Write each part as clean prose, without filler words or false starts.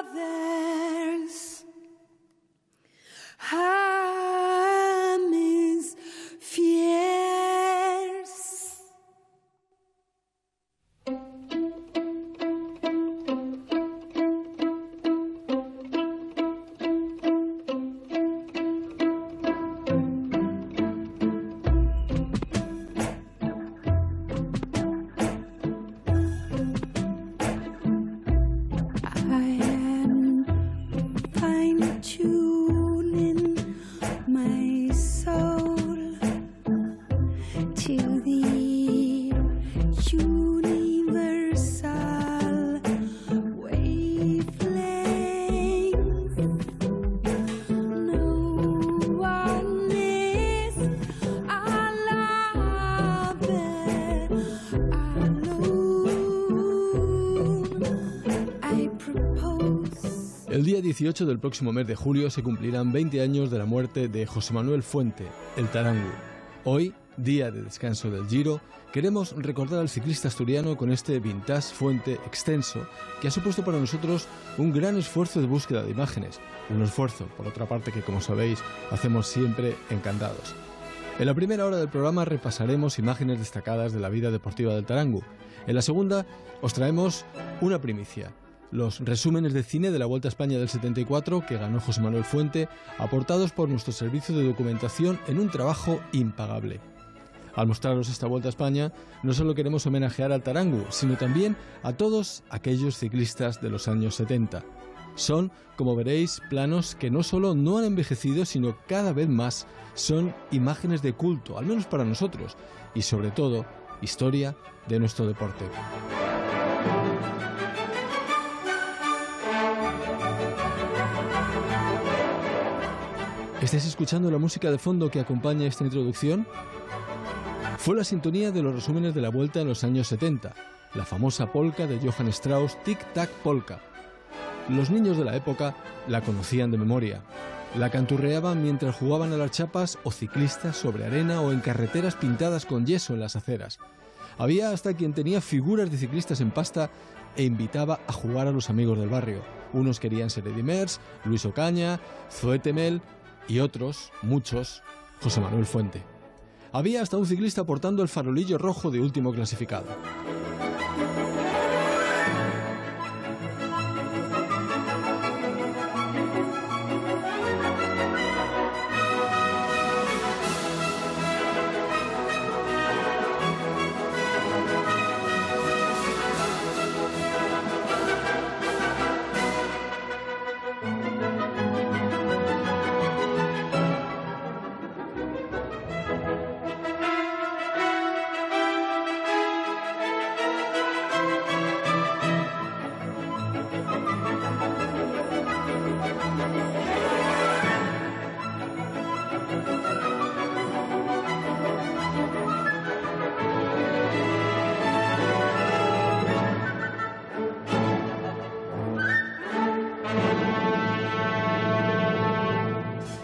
others. A mis fierce. El día 18 del próximo mes de julio se cumplirán 20 años de la muerte de José Manuel Fuente, el Tarangu. Hoy, día de descanso del Giro, queremos recordar al ciclista asturiano con este Vintage Fuente extenso que ha supuesto para nosotros un gran esfuerzo de búsqueda de imágenes. Un esfuerzo, por otra parte, que como sabéis, hacemos siempre encantados. En la primera hora del programa repasaremos imágenes destacadas de la vida deportiva del Tarangu. En la segunda os traemos una primicia: los resúmenes de cine de la Vuelta a España del 74 que ganó José Manuel Fuente, aportados por nuestro servicio de documentación en un trabajo impagable. Al mostraros esta Vuelta a España, no solo queremos homenajear al Tarangu, sino también a todos aquellos ciclistas de los años 70. Son, como veréis, planos que no solo no han envejecido, sino cada vez más son imágenes de culto, al menos para nosotros, y sobre todo, historia de nuestro deporte. ¿Estáis escuchando la música de fondo que acompaña esta introducción? Fue la sintonía de los resúmenes de la Vuelta en los años 70, la famosa polka de Johann Strauss, Tic Tac Polka. Los niños de la época la conocían de memoria. La canturreaban mientras jugaban a las chapas o ciclistas sobre arena o en carreteras pintadas con yeso en las aceras. Había hasta quien tenía figuras de ciclistas en pasta e invitaba a jugar a los amigos del barrio. Unos querían ser Eddy Merckx, Luis Ocaña, Zoe Temel y otros, muchos, José Manuel Fuente. Había hasta un ciclista portando el farolillo rojo de último clasificado.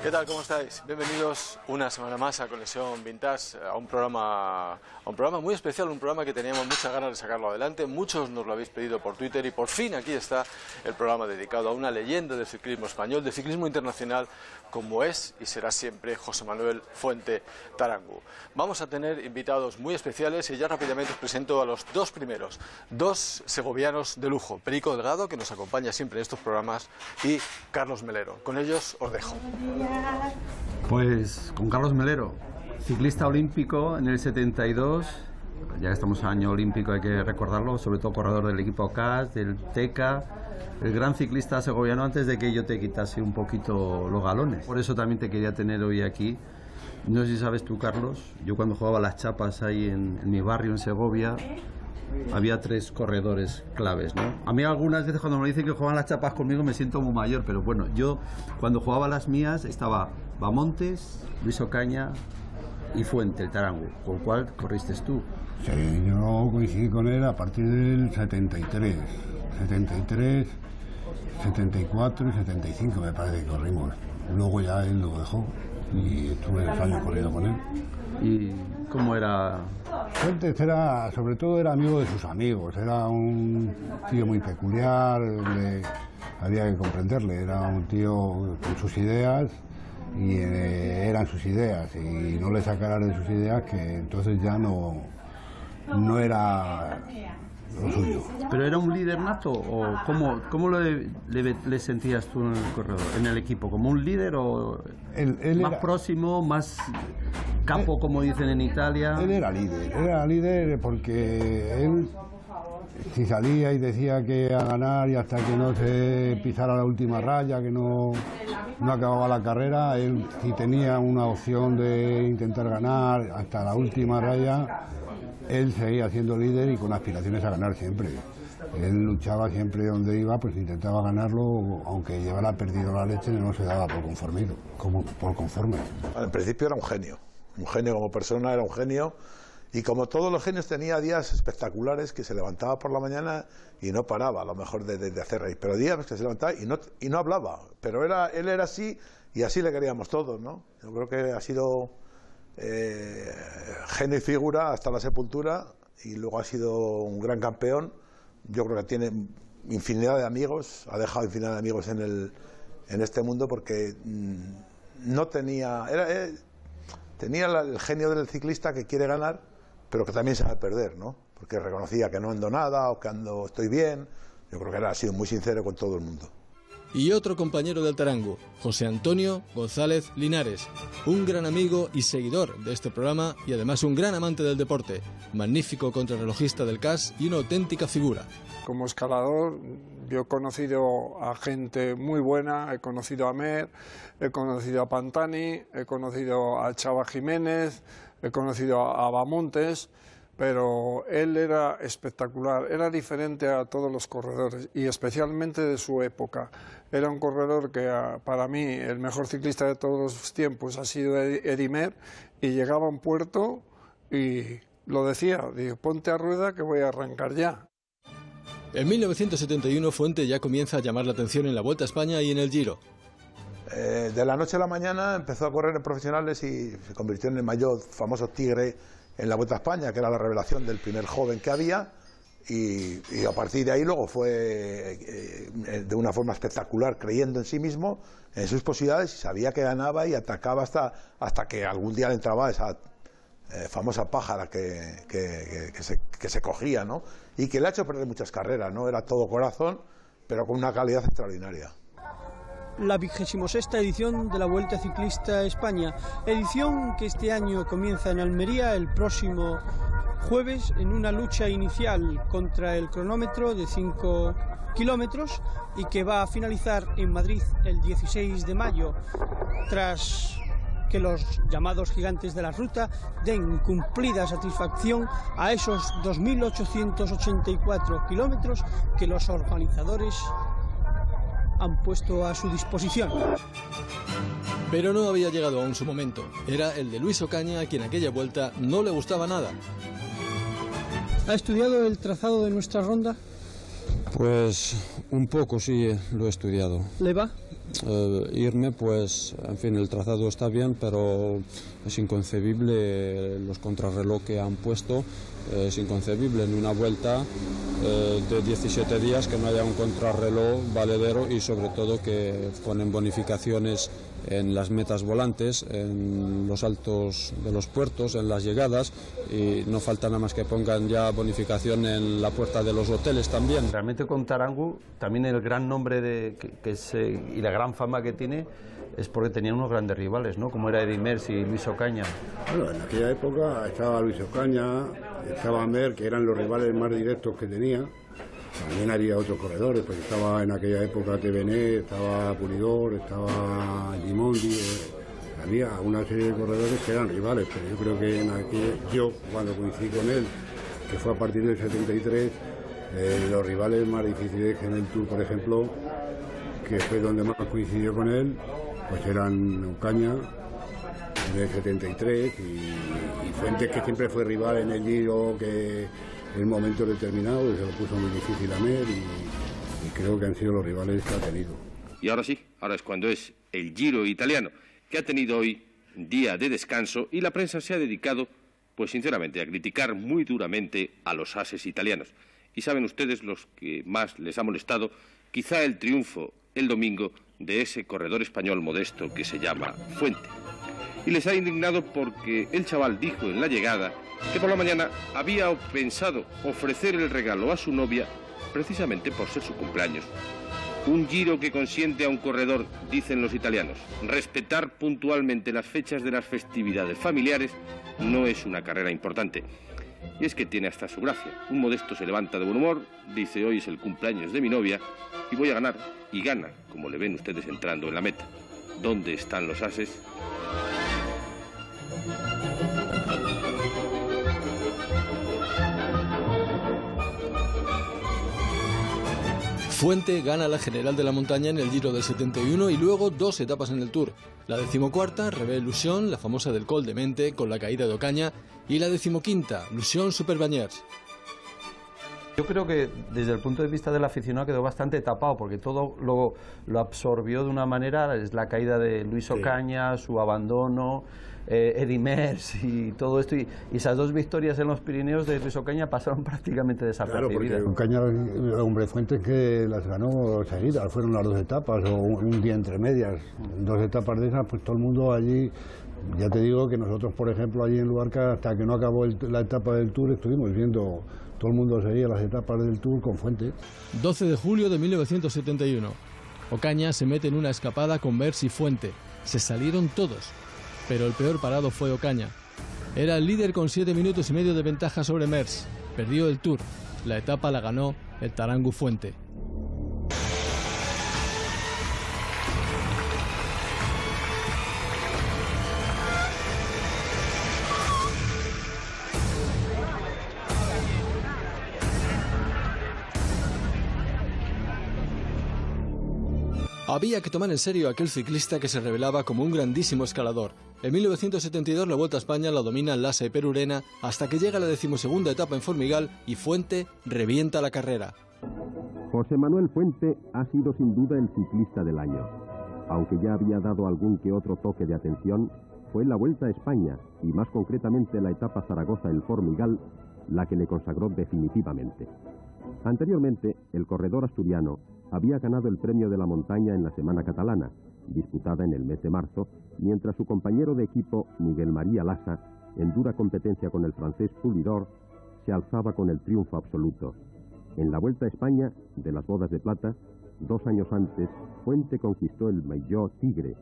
¿Qué tal? ¿Cómo estáis? Bienvenidos una semana más a Conexión Vintage, a un programa muy especial, un programa que teníamos muchas ganas de sacarlo adelante. Muchos nos lo habéis pedido por Twitter y por fin aquí está el programa dedicado a una leyenda del ciclismo español, del ciclismo internacional, como es y será siempre José Manuel Fuente Tarangu. Vamos a tener invitados muy especiales y ya rápidamente os presento a los dos primeros, dos segovianos de lujo: Perico Delgado, que nos acompaña siempre en estos programas, y Carlos Melero. Con ellos os dejo. Pues con Carlos Melero, ciclista olímpico en el 72, ya que estamos en año olímpico hay que recordarlo, sobre todo corredor del equipo CAS, del TECA, el gran ciclista segoviano antes de que yo te quitase un poquito los galones. Por eso también te quería tener hoy aquí. No sé si sabes tú, Carlos, yo cuando jugaba las chapas ahí en mi barrio en Segovia, había tres corredores claves, ¿no? A mí algunas veces cuando me dicen que juegan las chapas conmigo me siento muy mayor, pero bueno, yo cuando jugaba las mías estaba Bamontes, Luis Ocaña y Fuente, el Tarangu. ¿Con cuál corriste tú? Sí, yo coincidí con él a partir del 73, 74 y 75 me parece que corrimos. Luego ya él lo dejó y estuve 2 años corriendo con él. ¿Y cómo era? Fuentes era, sobre todo era amigo de sus amigos, era un tío muy peculiar, había que comprenderle. Era un tío con sus ideas y eran sus ideas, y no le sacaras de sus ideas, que entonces ya no era lo suyo. ¿Pero era un líder nato o cómo le sentías tú en el corredor, en el equipo? ¿Como un líder o Él más era, próximo, más capo, como dicen en Italia? Él era líder porque él, si salía y decía que a ganar y hasta que no se pisara la última raya, que no acababa la carrera, él, si tenía una opción de intentar ganar hasta la última raya, él seguía siendo líder y con aspiraciones a ganar siempre. Él luchaba siempre donde iba, pues intentaba ganarlo, aunque llevara perdido la leche, no se daba por conforme. En principio era un genio como persona, era un genio, y como todos los genios tenía días espectaculares, que se levantaba por la mañana y no paraba, a lo mejor de hacer reír, pero días que se levantaba y no hablaba, pero él era así, y así le queríamos todos, ¿no? Yo creo que ha sido genio y figura hasta la sepultura, y luego ha sido un gran campeón. Yo creo que tiene infinidad de amigos, ha dejado infinidad de amigos en este mundo, porque no tenía... tenía el genio del ciclista que quiere ganar, pero que también sabe perder, ¿no? Porque reconocía que no ando nada o que estoy bien. Yo creo que ha sido muy sincero con todo el mundo. Y otro compañero del Tarango, José Antonio González Linares, un gran amigo y seguidor de este programa y además un gran amante del deporte, magnífico contrarrelojista del CAS y una auténtica figura. Como escalador, yo he conocido a gente muy buena, he conocido a Mer, he conocido a Pantani, he conocido a Chava Jiménez, he conocido a Bamontes, pero él era espectacular, era diferente a todos los corredores y especialmente de su época. Era un corredor que para mí el mejor ciclista de todos los tiempos ha sido Eddy Mer, y llegaba a un puerto y lo decía, digo, ponte a rueda que voy a arrancar ya. En 1971 Fuente ya comienza a llamar la atención en la Vuelta a España y en el Giro. De la noche a la mañana empezó a correr en profesionales y se convirtió en el mayor famoso tigre en la Vuelta a España, que era la revelación del primer joven que había, y a partir de ahí luego fue de una forma espectacular, creyendo en sí mismo, en sus posibilidades, y sabía que ganaba y atacaba hasta que algún día le entraba esa famosa pájara que se cogía, ¿no? Y que le ha hecho perder muchas carreras, ¿no? Era todo corazón, pero con una calidad extraordinaria. La 26ª edición de la Vuelta Ciclista a España, edición que este año comienza en Almería el próximo jueves en una lucha inicial contra el cronómetro de 5 kilómetros y que va a finalizar en Madrid el 16 de mayo, tras que los llamados gigantes de la ruta den cumplida satisfacción a esos 2.884 kilómetros que los organizadores han puesto a su disposición. Pero no había llegado aún su momento. Era el de Luis Ocaña, a quien aquella vuelta no le gustaba nada. ¿Ha estudiado el trazado de nuestra ronda? Pues un poco sí, lo he estudiado. ¿Le va? Irme, pues, en fin, el trazado está bien, pero es inconcebible los contrarreloj que han puesto. Es inconcebible en una vuelta de 17 días que no haya un contrarreloj valedero, y sobre todo que ponen bonificaciones en las metas volantes, en los altos de los puertos, en las llegadas, y no falta nada más que pongan ya bonificación en la puerta de los hoteles también. Realmente con Tarango también el gran nombre y la gran fama que tiene es porque tenían unos grandes rivales, ¿no? Como era Eddy Merckx y Luis Ocaña. Bueno, en aquella época estaba Luis Ocaña, estaba Mer, que eran los rivales más directos que tenía. También había otros corredores, pues estaba en aquella época TVN, estaba Pulidor, estaba Gimondi, había una serie de corredores que eran rivales, pero yo creo que yo cuando coincidí con él, que fue a partir del 73, los rivales más difíciles en el Tour, por ejemplo, que fue donde más coincidió con él, pues eran Ocaña en el 73 y Fuentes, que siempre fue rival en el Giro, que en momentos determinados se lo puso muy difícil a Mer, y creo que han sido los rivales que ha tenido. Y ahora sí, ahora es cuando es el Giro italiano, que ha tenido hoy día de descanso, y la prensa se ha dedicado, pues sinceramente, a criticar muy duramente a los ases italianos. Y saben ustedes, los que más les ha molestado, quizá el triunfo el domingo de ese corredor español modesto que se llama Fuente. Y les ha indignado porque el chaval dijo en la llegada que por la mañana había pensado ofrecer el regalo a su novia precisamente por ser su cumpleaños. Un Giro que consiente a un corredor, dicen los italianos, respetar puntualmente las fechas de las festividades familiares no es una carrera importante. Y es que tiene hasta su gracia. Un modesto se levanta de buen humor, dice: hoy es el cumpleaños de mi novia y voy a ganar. Y gana, como le ven ustedes entrando en la meta. ¿Dónde están los ases? Fuente gana la General de la Montaña en el Giro del 71 y luego 2 etapas en el Tour. La 14ª, Reve Illusion, la famosa del Col de Mente, con la caída de Ocaña, y la 15ª, Illusion Superbagners. Yo creo que desde el punto de vista del aficionado quedó bastante tapado, porque todo lo absorbió de una manera. Es la caída de Luis Ocaña, su abandono, Eddy Merckx y todo esto, y esas 2 victorias en los Pirineos de Luis Ocaña pasaron prácticamente desapercibidas. Claro, porque Ocaña, el hombre Fuentes, que las ganó seguidas, fueron las 2 etapas o un día entre medias. 2 etapas de esas, pues todo el mundo allí. Ya te digo que nosotros, por ejemplo, allí en Luarca, hasta que no acabó la etapa del Tour, estuvimos viendo, todo el mundo seguía las etapas del Tour con Fuentes. 12 de julio de 1971. Ocaña se mete en una escapada con Merckx y Fuente. Se salieron todos, pero el peor parado fue Ocaña. Era el líder con 7 minutos y medio de ventaja sobre Merckx. Perdió el Tour. La etapa la ganó el Tarangu Fuente. Había que tomar en serio a aquel ciclista que se revelaba como un grandísimo escalador. En 1972 la Vuelta a España la dominan Lasa y Perurena hasta que llega la 12ª etapa en Formigal y Fuente revienta la carrera. José Manuel Fuente ha sido sin duda el ciclista del año. Aunque ya había dado algún que otro toque de atención, fue la Vuelta a España y más concretamente la etapa Zaragoza el Formigal la que le consagró definitivamente. Anteriormente, el corredor asturiano había ganado el Premio de la Montaña en la Semana Catalana, disputada en el mes de marzo, mientras su compañero de equipo, Miguel María Lasa, en dura competencia con el francés Poulidor, se alzaba con el triunfo absoluto. En la Vuelta a España, de las Bodas de Plata, 2 años antes, Fuente conquistó el Maillot Tigre,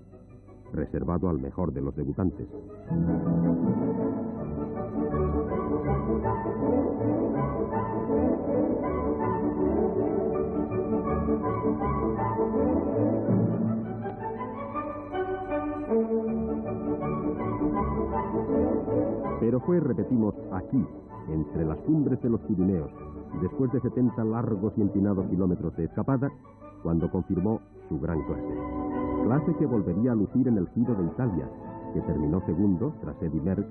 reservado al mejor de los debutantes. Pero fue, repetimos, aquí, entre las cumbres de los Pirineos, después de 70 largos y empinados kilómetros de escapada, cuando confirmó su gran clase. Clase que volvería a lucir en el Giro de Italia, que terminó segundo, tras Eddy Merckx,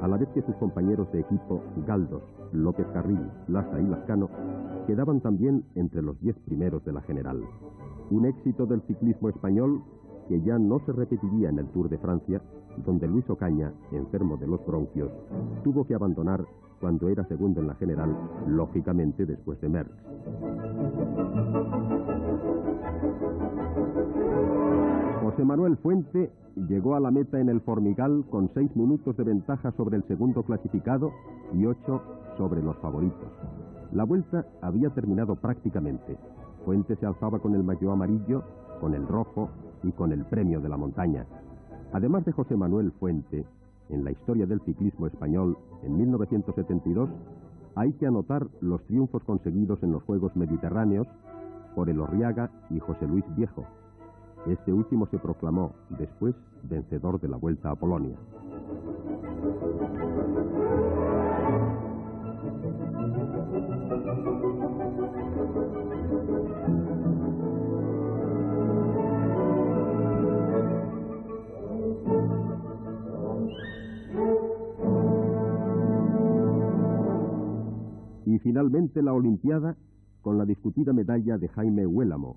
a la vez que sus compañeros de equipo Galdos, López Carril, Lasa y Lascano quedaban también entre los 10 primeros de la general. Un éxito del ciclismo español que ya no se repetiría en el Tour de Francia, donde Luis Ocaña, enfermo de los bronquios, tuvo que abandonar cuando era segundo en la general, lógicamente después de Merckx. José Manuel Fuente llegó a la meta en el Formigal con 6 minutos de ventaja sobre el segundo clasificado y 8 sobre los favoritos. La vuelta había terminado prácticamente. Fuente se alzaba con el maillot amarillo, con el rojo y con el Premio de la Montaña. Además de José Manuel Fuente, en la historia del ciclismo español, en 1972, hay que anotar los triunfos conseguidos en los Juegos Mediterráneos por Elorriaga y José Luis Viejo. Este último se proclamó, después, vencedor de la Vuelta a Polonia. Y finalmente la Olimpiada con la discutida medalla de Jaime Huélamo.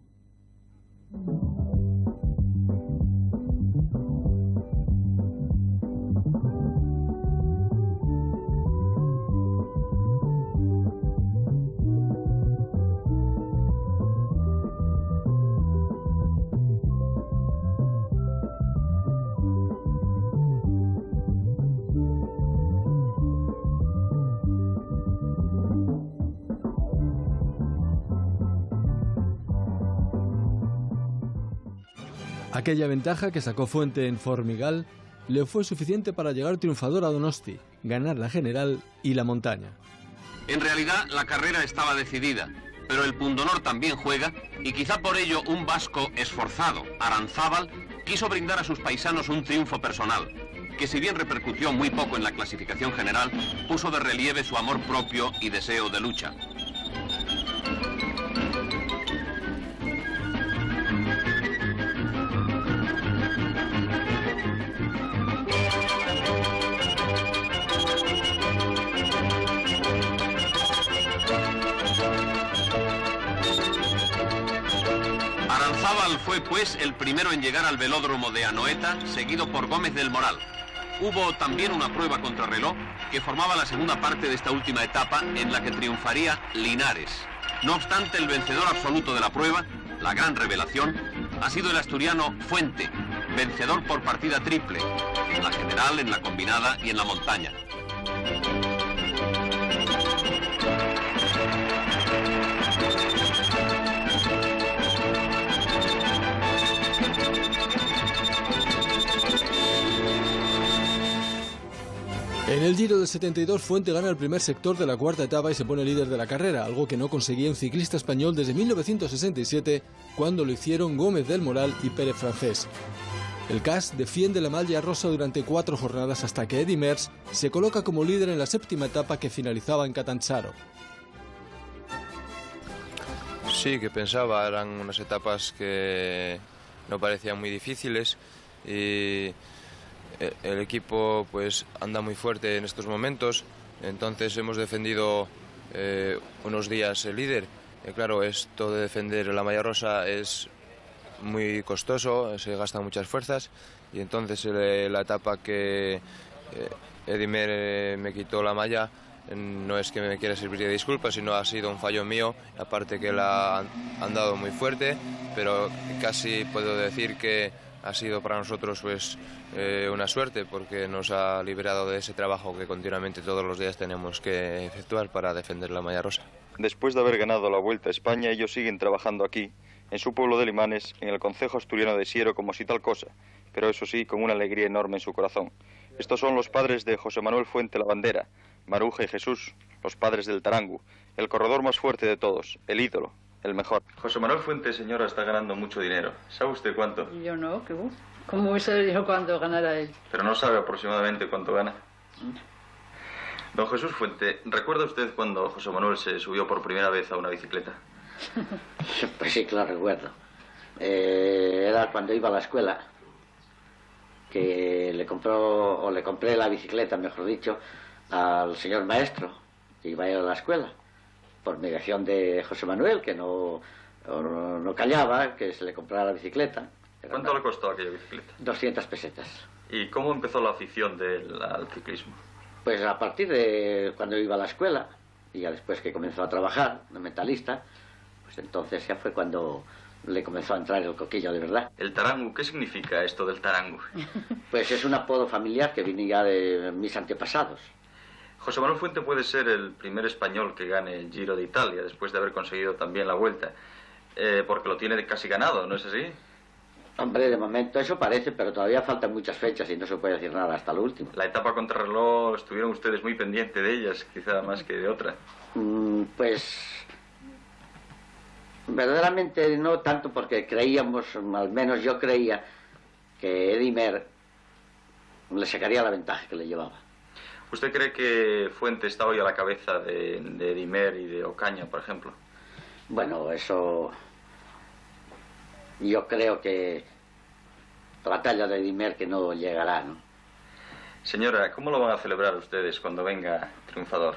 Aquella ventaja que sacó Fuente en Formigal le fue suficiente para llegar triunfador a Donosti, ganar la general y la montaña. En realidad la carrera estaba decidida, pero el pundonor también juega y quizá por ello un vasco esforzado, Aranzábal, quiso brindar a sus paisanos un triunfo personal, que si bien repercutió muy poco en la clasificación general, puso de relieve su amor propio y deseo de lucha. Aranzábal fue pues el primero en llegar al velódromo de Anoeta, seguido por Gómez del Moral. Hubo también una prueba contrarreloj que formaba la segunda parte de esta última etapa en la que triunfaría Linares. No obstante, el vencedor absoluto de la prueba, la gran revelación, ha sido el asturiano Fuente, vencedor por partida triple, en la general, en la combinada y en la montaña. En el Giro del 72, Fuente gana el primer sector de la cuarta etapa y se pone líder de la carrera, algo que no conseguía un ciclista español desde 1967, cuando lo hicieron Gómez del Moral y Pérez Francés. El CAS defiende la malla rosa durante 4 jornadas hasta que Eddy Merckx se coloca como líder en la séptima etapa que finalizaba en Catanzaro. Sí, que pensaba, eran unas etapas que no parecían muy difíciles y el equipo pues anda muy fuerte en estos momentos, entonces hemos defendido unos días el líder. Claro, esto de defender la malla rosa es muy costoso, se gastan muchas fuerzas y entonces la etapa que Eddy Merckx me quitó la malla no es que me quiera servir de disculpa, sino ha sido un fallo mío, aparte que la han dado muy fuerte, pero casi puedo decir que ha sido para nosotros pues una suerte porque nos ha liberado de ese trabajo que continuamente todos los días tenemos que efectuar para defender la malla rosa. Después de haber ganado la Vuelta a España, ellos siguen trabajando aquí, en su pueblo de Limanes, en el concejo asturiano de Siero, como si tal cosa, pero eso sí, con una alegría enorme en su corazón. Estos son los padres de José Manuel Fuente la Bandera, Maruja y Jesús, los padres del Tarangu, el corredor más fuerte de todos, el ídolo, el mejor. José Manuel Fuente, señora, está ganando mucho dinero. ¿Sabe usted cuánto? Yo no, ¿qué? ¿Cómo voy a saber yo cuánto ganará él? Pero no sabe aproximadamente cuánto gana. Don Jesús Fuente, ¿recuerda usted cuando José Manuel se subió por primera vez a una bicicleta? Pues sí, claro, recuerdo. Era cuando iba a la escuela, que le compré la bicicleta, mejor dicho, al señor maestro, que iba a ir a la escuela, por mediación de José Manuel, que no callaba, que se le comprara la bicicleta. ¿Cuánto le costó aquella bicicleta? 200 pesetas. ¿Y cómo empezó la afición al ciclismo? Pues a partir de cuando iba a la escuela, y ya después que comenzó a trabajar de mentalista, pues entonces ya fue cuando le comenzó a entrar el coquillo de verdad. ¿El Tarangu? ¿Qué significa esto del Tarangu? Pues es un apodo familiar que viene ya de mis antepasados. José Manuel Fuente puede ser el primer español que gane el Giro de Italia, después de haber conseguido también la Vuelta, porque lo tiene casi ganado, ¿no es así? Hombre, de momento eso parece, pero todavía faltan muchas fechas y no se puede decir nada hasta lo último. La etapa contrarreloj, estuvieron ustedes muy pendientes de ellas, quizá más que de otra. Pues verdaderamente no tanto, porque creíamos, al menos yo creía, que Eddy Merckx le sacaría la ventaja que le llevaba. ¿Usted cree que Fuente está hoy a la cabeza de Eddy Merckx y de Ocaña, por ejemplo? Bueno, eso... Yo creo que la batalla de Eddy Merckx no llegará, ¿no? Señora, ¿cómo lo van a celebrar ustedes cuando venga triunfador?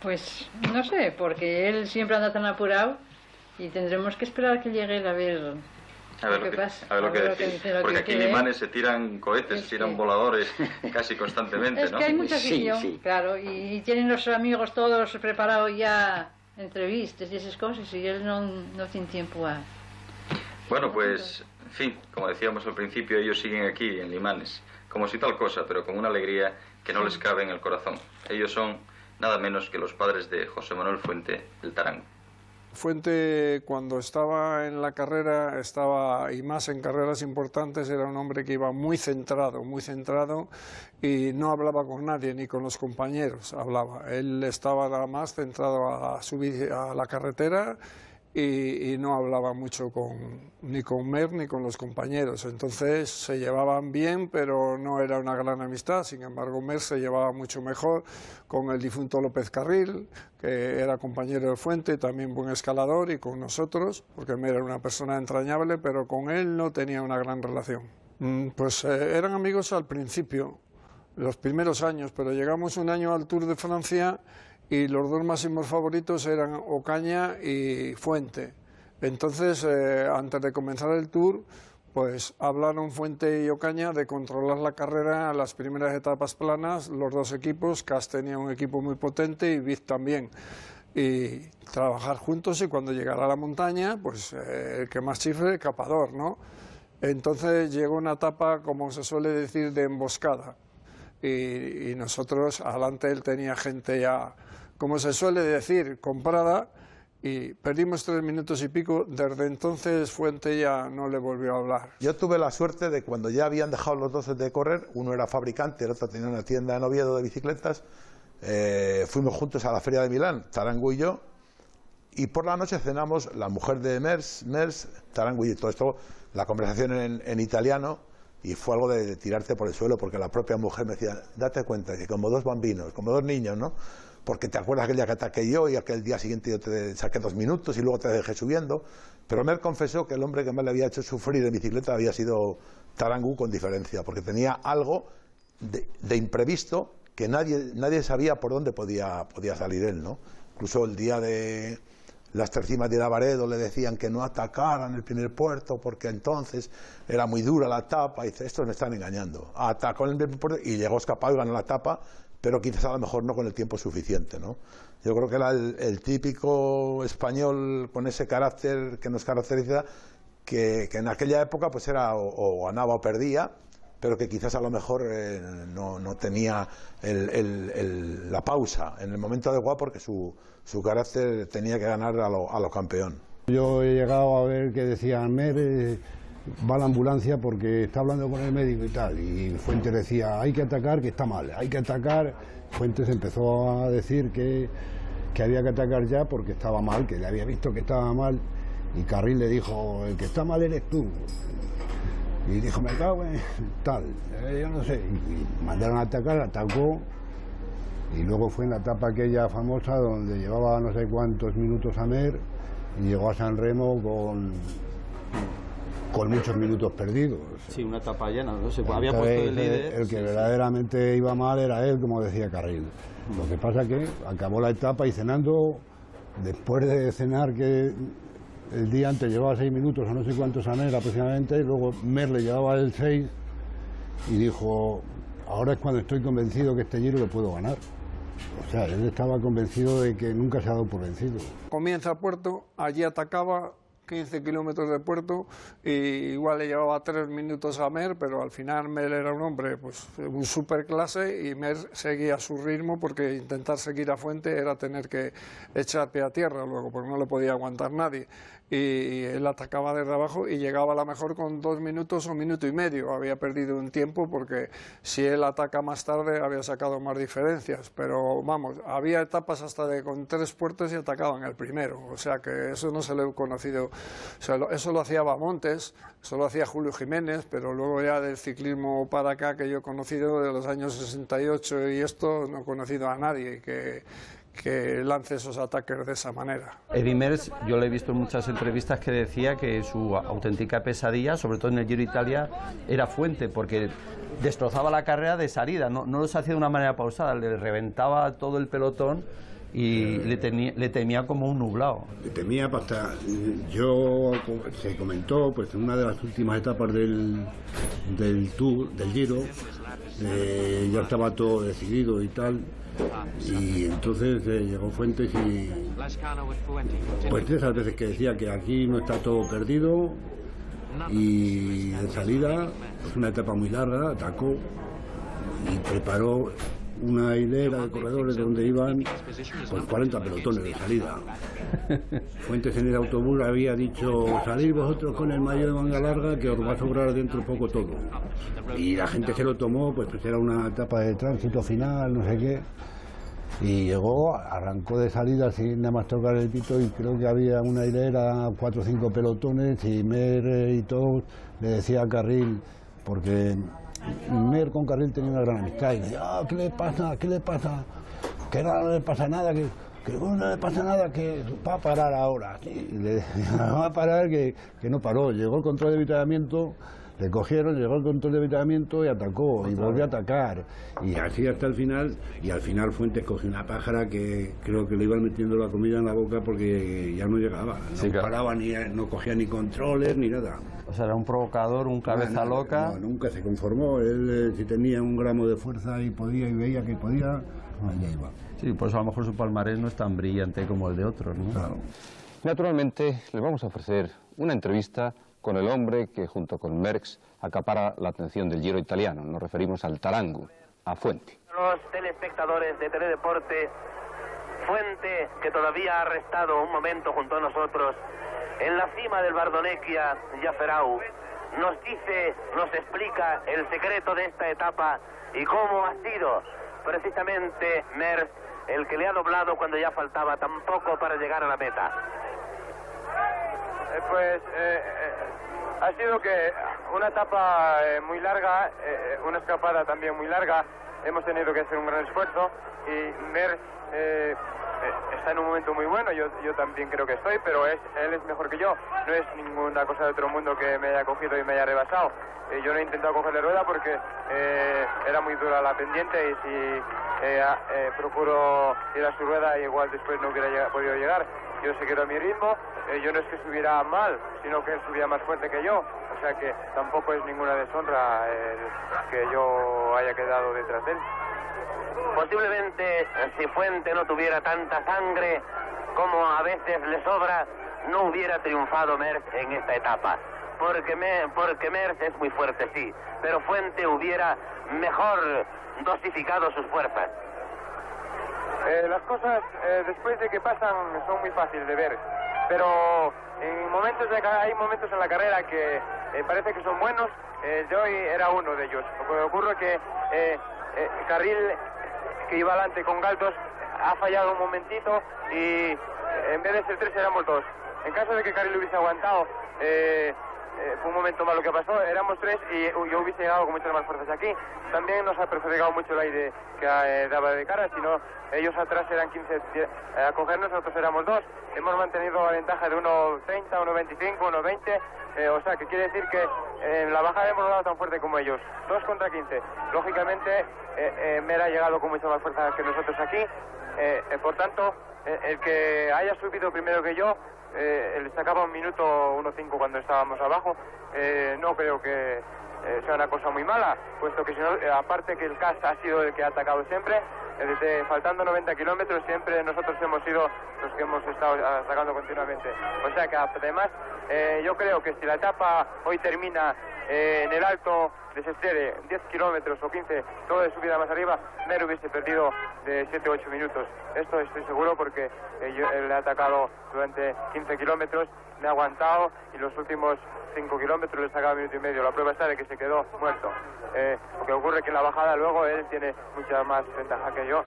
Pues no sé, porque él siempre anda tan apurado y tendremos que esperar que llegue él a ver lo que pasa. A ver lo que decir. Porque aquí en Limanes se tiran cohetes, se tiran voladores casi constantemente, es ¿no? Que hay mucha afición, sí. Claro, y tienen los amigos todos preparados ya entrevistas y esas cosas, y él no tiene tiempo a... Bueno, pues, en fin, como decíamos al principio, ellos siguen aquí, en Limanes, como si tal cosa, pero con una alegría que no les cabe en el corazón. Ellos son nada menos que los padres de José Manuel Fuente, el Tarangu. Fuente, cuando estaba en la carrera, y más en carreras importantes, era un hombre que iba muy centrado y no hablaba con nadie, ni con los compañeros hablaba. Él estaba nada más centrado a subir a la carretera y no hablaba mucho ni con Mer ni con los compañeros. Entonces se llevaban bien, pero no era una gran amistad. Sin embargo, Mer se llevaba mucho mejor con el difunto López Carril, que era compañero de Fuente, también buen escalador, y con nosotros, porque Mer era una persona entrañable, pero con él no tenía una gran relación. Pues eran amigos al principio, los primeros años, pero llegamos un año al Tour de Francia y los dos máximos favoritos eran Ocaña y Fuente. Entonces, antes de comenzar el Tour, pues hablaron Fuente y Ocaña de controlar la carrera a las primeras etapas planas, los dos equipos. CAS tenía un equipo muy potente y Viz también, y trabajar juntos, y cuando llegara a la montaña, pues el que más chifre, capador, ¿no? Entonces llegó una etapa, como se suele decir, de emboscada, y nosotros, adelante él tenía gente ya, como se suele decir, comprada, y perdimos 3 minutos y pico. Desde entonces Fuente ya no le volvió a hablar. Yo tuve la suerte de, cuando ya habían dejado los dos de correr, uno era fabricante, el otro tenía una tienda en Oviedo de bicicletas, fuimos juntos a la Feria de Milán, Tarango y yo, y por la noche cenamos la mujer de Mers, Tarango y todo esto, la conversación en italiano, y fue algo de tirarte por el suelo, porque la propia mujer me decía, date cuenta que como dos bambinos, como dos niños, ¿no? Porque te acuerdas aquel día que ataqué yo y aquel día siguiente yo te saqué 2 minutos y luego te dejé subiendo. Pero Mer confesó que el hombre que más le había hecho sufrir en bicicleta había sido Tarango, con diferencia, porque tenía algo de imprevisto que nadie sabía por dónde podía salir él, ¿no? Incluso el día de las tercimas de Lavaredo le decían que no atacaran el primer puerto porque entonces era muy dura la etapa, y dice, estos me están engañando. Atacó en el primer puerto y llegó escapado y ganó la etapa, pero quizás a lo mejor no con el tiempo suficiente, ¿no? Yo creo que era el típico español con ese carácter que nos caracteriza, que en aquella época pues era o ganaba o perdía, pero que quizás a lo mejor no tenía la pausa en el momento adecuado, porque su carácter tenía que ganar a lo campeón. Yo he llegado a ver que decían, Mer, va a la ambulancia porque está hablando con el médico y tal, y Fuentes decía, hay que atacar, que está mal, hay que atacar. Fuentes empezó a decir que había que atacar ya porque estaba mal, que le había visto que estaba mal, y Carril le dijo, el que está mal eres tú. Y dijo, me cago en tal, yo no sé, y mandaron a atacar, atacó, y luego fue en la etapa aquella famosa donde llevaba no sé cuántos minutos a Mer, y llegó a San Remo con muchos minutos perdidos. Sí, una etapa llena, no sé, había puesto de líder. El que verdaderamente iba mal era él, como decía Carril. Lo que pasa que acabó la etapa y cenando, después de cenar, que el día antes llevaba 6 minutos o no sé cuántos a Mer aproximadamente, y luego Mer le llevaba el 6 y dijo, ahora es cuando estoy convencido que este Giro lo puedo ganar. O sea, él estaba convencido de que nunca se ha dado por vencido. Comienza Puerto, allí atacaba 15 kilómetros de Puerto, y igual le llevaba 3 minutos a Mer, pero al final Mer era un hombre, pues un superclase, y Mer seguía su ritmo, porque intentar seguir a Fuente era tener que echar pie a tierra luego, porque no le podía aguantar nadie. Y él atacaba desde abajo y llegaba a la mejor con 2 minutos o 1 minuto y medio. Había perdido un tiempo, porque si él ataca más tarde había sacado más diferencias, pero vamos, había etapas hasta con 3 puertos y atacaban el primero, o sea que eso no se lo he conocido. O sea, eso lo hacía Bamontes, eso lo hacía Julio Jiménez, pero luego ya del ciclismo para acá que yo he conocido de los años 68 y esto, no he conocido a nadie que lance esos ataques de esa manera. Eddy Merckx, yo le he visto en muchas entrevistas que decía que su auténtica pesadilla, sobre todo en el Giro de Italia, era Fuente, porque destrozaba la carrera de salida, no los hacía de una manera pausada, le reventaba todo el pelotón y le temía como un nublado. Le temía hasta, se comentó, pues en una de las últimas etapas del Tour, del Giro, ya estaba todo decidido y tal. Y entonces llegó Fuentes y pues esas veces que decía que aquí no está todo perdido, y de salida, pues una etapa muy larga, atacó y preparó una hilera de corredores donde iban pues 40 pelotones de salida. Fuentes en el autobús había dicho, salid vosotros con el maillot de manga larga que os va a sobrar dentro poco todo. Y la gente se lo tomó, pues era una etapa de tránsito final, no sé qué. Y llegó, arrancó de salida sin nada más tocar el pito y creo que había una hilera, 4 o 5 pelotones y Mer y todos le decía a Carril, porque Mer con Carril tenía una gran amistad y le decía, ¿qué le pasa? ¿Qué le pasa? Que no le pasa nada, que no le pasa nada, que va a parar ahora. Y le decía, va a parar, que no paró. Llegó el control de avituallamiento, le cogieron, llegó el control de avituallamiento y atacó, y volvió a atacar. Y así hasta el final, y al final Fuentes cogió una pájara que creo que le iban metiendo la comida en la boca porque ya no llegaba. No paraba, no cogía ni controles ni nada. O sea, era un provocador, un cabeza loca. No, nunca se conformó. Él, si tenía un gramo de fuerza y podía y veía que podía, allá iba. Sí, pues a lo mejor su palmarés no es tan brillante como el de otros, ¿no? Claro. Naturalmente, le vamos a ofrecer una entrevista con el hombre que, junto con Merckx, acapara la atención del Giro italiano. Nos referimos al Tarango, a Fuente. Los telespectadores de Teledeporte, Fuente, que todavía ha restado un momento junto a nosotros, en la cima del Bardonecchia Jaferau, nos dice, nos explica el secreto de esta etapa y cómo ha sido precisamente Merckx el que le ha doblado cuando ya faltaba tan poco para llegar a la meta. Ha sido que una etapa muy larga, una escapada también muy larga, hemos tenido que hacer un gran esfuerzo y Merckx está en un momento muy bueno, yo también creo que estoy, pero él es mejor que yo, no es ninguna cosa de otro mundo que me haya cogido y me haya rebasado. Yo no he intentado cogerle rueda porque era muy dura la pendiente y si procuro ir a su rueda igual después no hubiera podido llegar. Yo se quedó a mi ritmo, yo no es que subiera mal, sino que él subía más fuerte que yo, o sea que tampoco es ninguna deshonra que yo haya quedado detrás de él. Posiblemente si Fuente no tuviera tanta sangre como a veces le sobra, no hubiera triunfado Merckx en esta etapa. Porque Merckx es muy fuerte, sí, pero Fuente hubiera mejor dosificado sus fuerzas. Las cosas después de que pasan son muy fáciles de ver, pero hay momentos en la carrera que parece que son buenos. De hoy era uno de ellos. Lo que ocurre es que Carril, que iba adelante con Galtos, ha fallado un momentito y en vez de ser 3 éramos 2. En caso de que Carril hubiese aguantado, fue un momento malo que pasó, éramos 3 y yo hubiese llegado con muchas más fuerzas aquí. También nos ha perjudicado mucho el aire que daba de cara, sino ellos atrás eran 15 a cogernos, nosotros éramos 2. Hemos mantenido la ventaja de 1.30, 1.25, 1.20, o sea que quiere decir que en la bajada hemos dado tan fuerte como ellos, 2 contra 15. Lógicamente Mer ha llegado con mucha más fuerza que nosotros aquí, por tanto el que haya subido primero que yo, le sacaba 1 minuto 1.5 cuando estábamos abajo, no creo que sea una cosa muy mala, puesto que si no, aparte que el CAS ha sido el que ha atacado siempre, desde faltando 90 kilómetros siempre nosotros hemos sido los que hemos estado atacando continuamente. O sea que además yo creo que si la etapa hoy termina en el alto de Sestiere, 10 kilómetros o 15, todo de subida más arriba, Mer hubiese perdido de 7 o 8 minutos. Esto estoy seguro porque yo le he atacado durante 15 kilómetros, me ha aguantado y los últimos 5 kilómetros le he sacado 1 minuto y medio. La prueba está de que se quedó muerto. Lo que ocurre es que en la bajada luego él tiene mucha más ventaja que yo.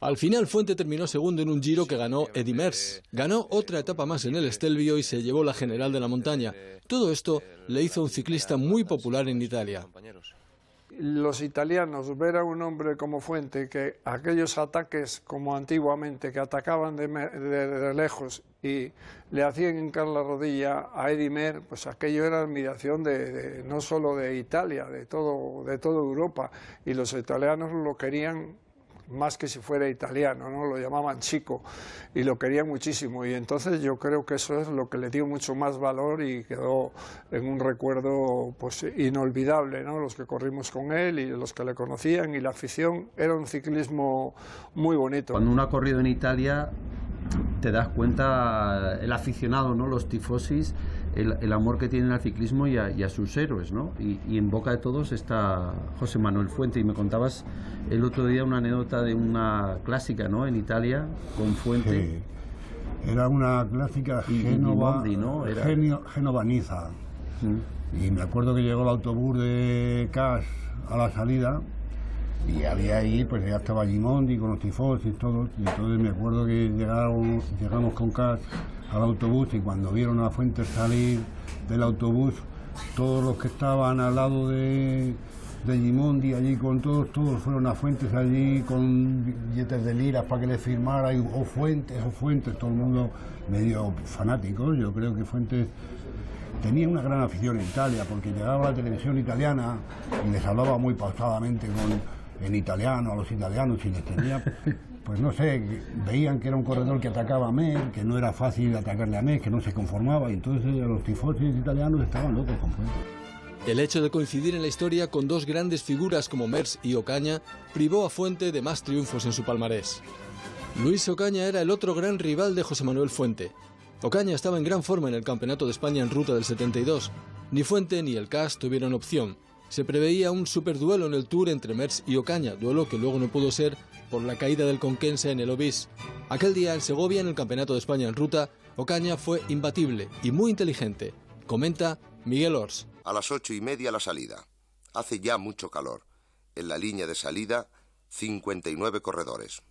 Al final Fuente terminó segundo en un Giro que ganó Eddy Merckx. Ganó otra etapa más en el Stelvio y se llevó la general de la montaña. Todo esto le hizo un ciclista muy popular en Italia. Los italianos, ver a un hombre como Fuente, que aquellos ataques como antiguamente, que atacaban de lejos y le hacían hincar la rodilla a Eddy Merckx, pues aquello era admiración no solo de Italia, de toda Europa, y los italianos lo querían más que si fuera italiano, ¿no? Lo llamaban chico y lo querían muchísimo, y entonces yo creo que eso es lo que le dio mucho más valor y quedó en un recuerdo pues inolvidable, ¿no? Los que corrimos con él y los que le conocían y la afición, era un ciclismo muy bonito. Cuando uno ha corrido en Italia te das cuenta, el aficionado, ¿no? Los tifosis, el amor que tienen al ciclismo y a sus héroes, ¿no? Y en boca de todos está José Manuel Fuente. Y me contabas el otro día una anécdota de una clásica, ¿no? En Italia, con Fuente. Sí. Era una clásica Génova, ¿no? Génova-Niza. Y me acuerdo que llegó el autobús de Cas a la salida y había ahí, pues ya estaba Gimondi con los tifosis todos, y entonces me acuerdo que llegamos con Cas al autobús y cuando vieron a Fuentes salir del autobús, todos los que estaban al lado de Gimondi allí con todos fueron a Fuentes allí con billetes de liras para que le firmara, y Fuentes, todo el mundo medio fanático. Yo creo que Fuentes tenía una gran afición en Italia, porque llegaba a la televisión italiana y les hablaba muy pausadamente en italiano a los italianos, y les tenía, pues no sé, veían que era un corredor que atacaba a Mer, que no era fácil atacarle a Mer, que no se conformaba, y entonces los tifosis italianos estaban locos con Fuentes. El hecho de coincidir en la historia con dos grandes figuras como Merckx y Ocaña privó a Fuente de más triunfos en su palmarés. Luis Ocaña era el otro gran rival de José Manuel Fuente. Ocaña estaba en gran forma en el Campeonato de España en ruta del 72. Ni Fuente ni el CAS tuvieron opción. Se preveía un superduelo en el Tour entre Merckx y Ocaña, duelo que luego no pudo ser por la caída del conquense en el Obis. Aquel día en Segovia, en el Campeonato de España en ruta, Ocaña fue imbatible y muy inteligente. Comenta Miguel Ors. A las 8:30 la salida. Hace ya mucho calor. En la línea de salida, 59 corredores.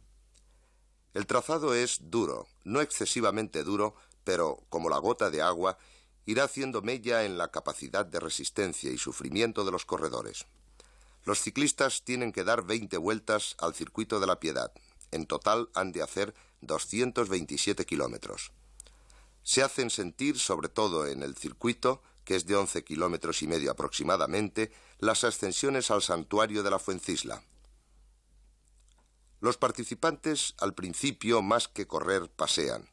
El trazado es duro, no excesivamente duro, pero, como la gota de agua, irá haciendo mella en la capacidad de resistencia y sufrimiento de los corredores. Los ciclistas tienen que dar 20 vueltas al Circuito de la Piedad. En total han de hacer 227 kilómetros. Se hacen sentir, sobre todo en el circuito, que es de 11,5 kilómetros aproximadamente, las ascensiones al santuario de la Fuencisla. Los participantes, al principio, más que correr, pasean.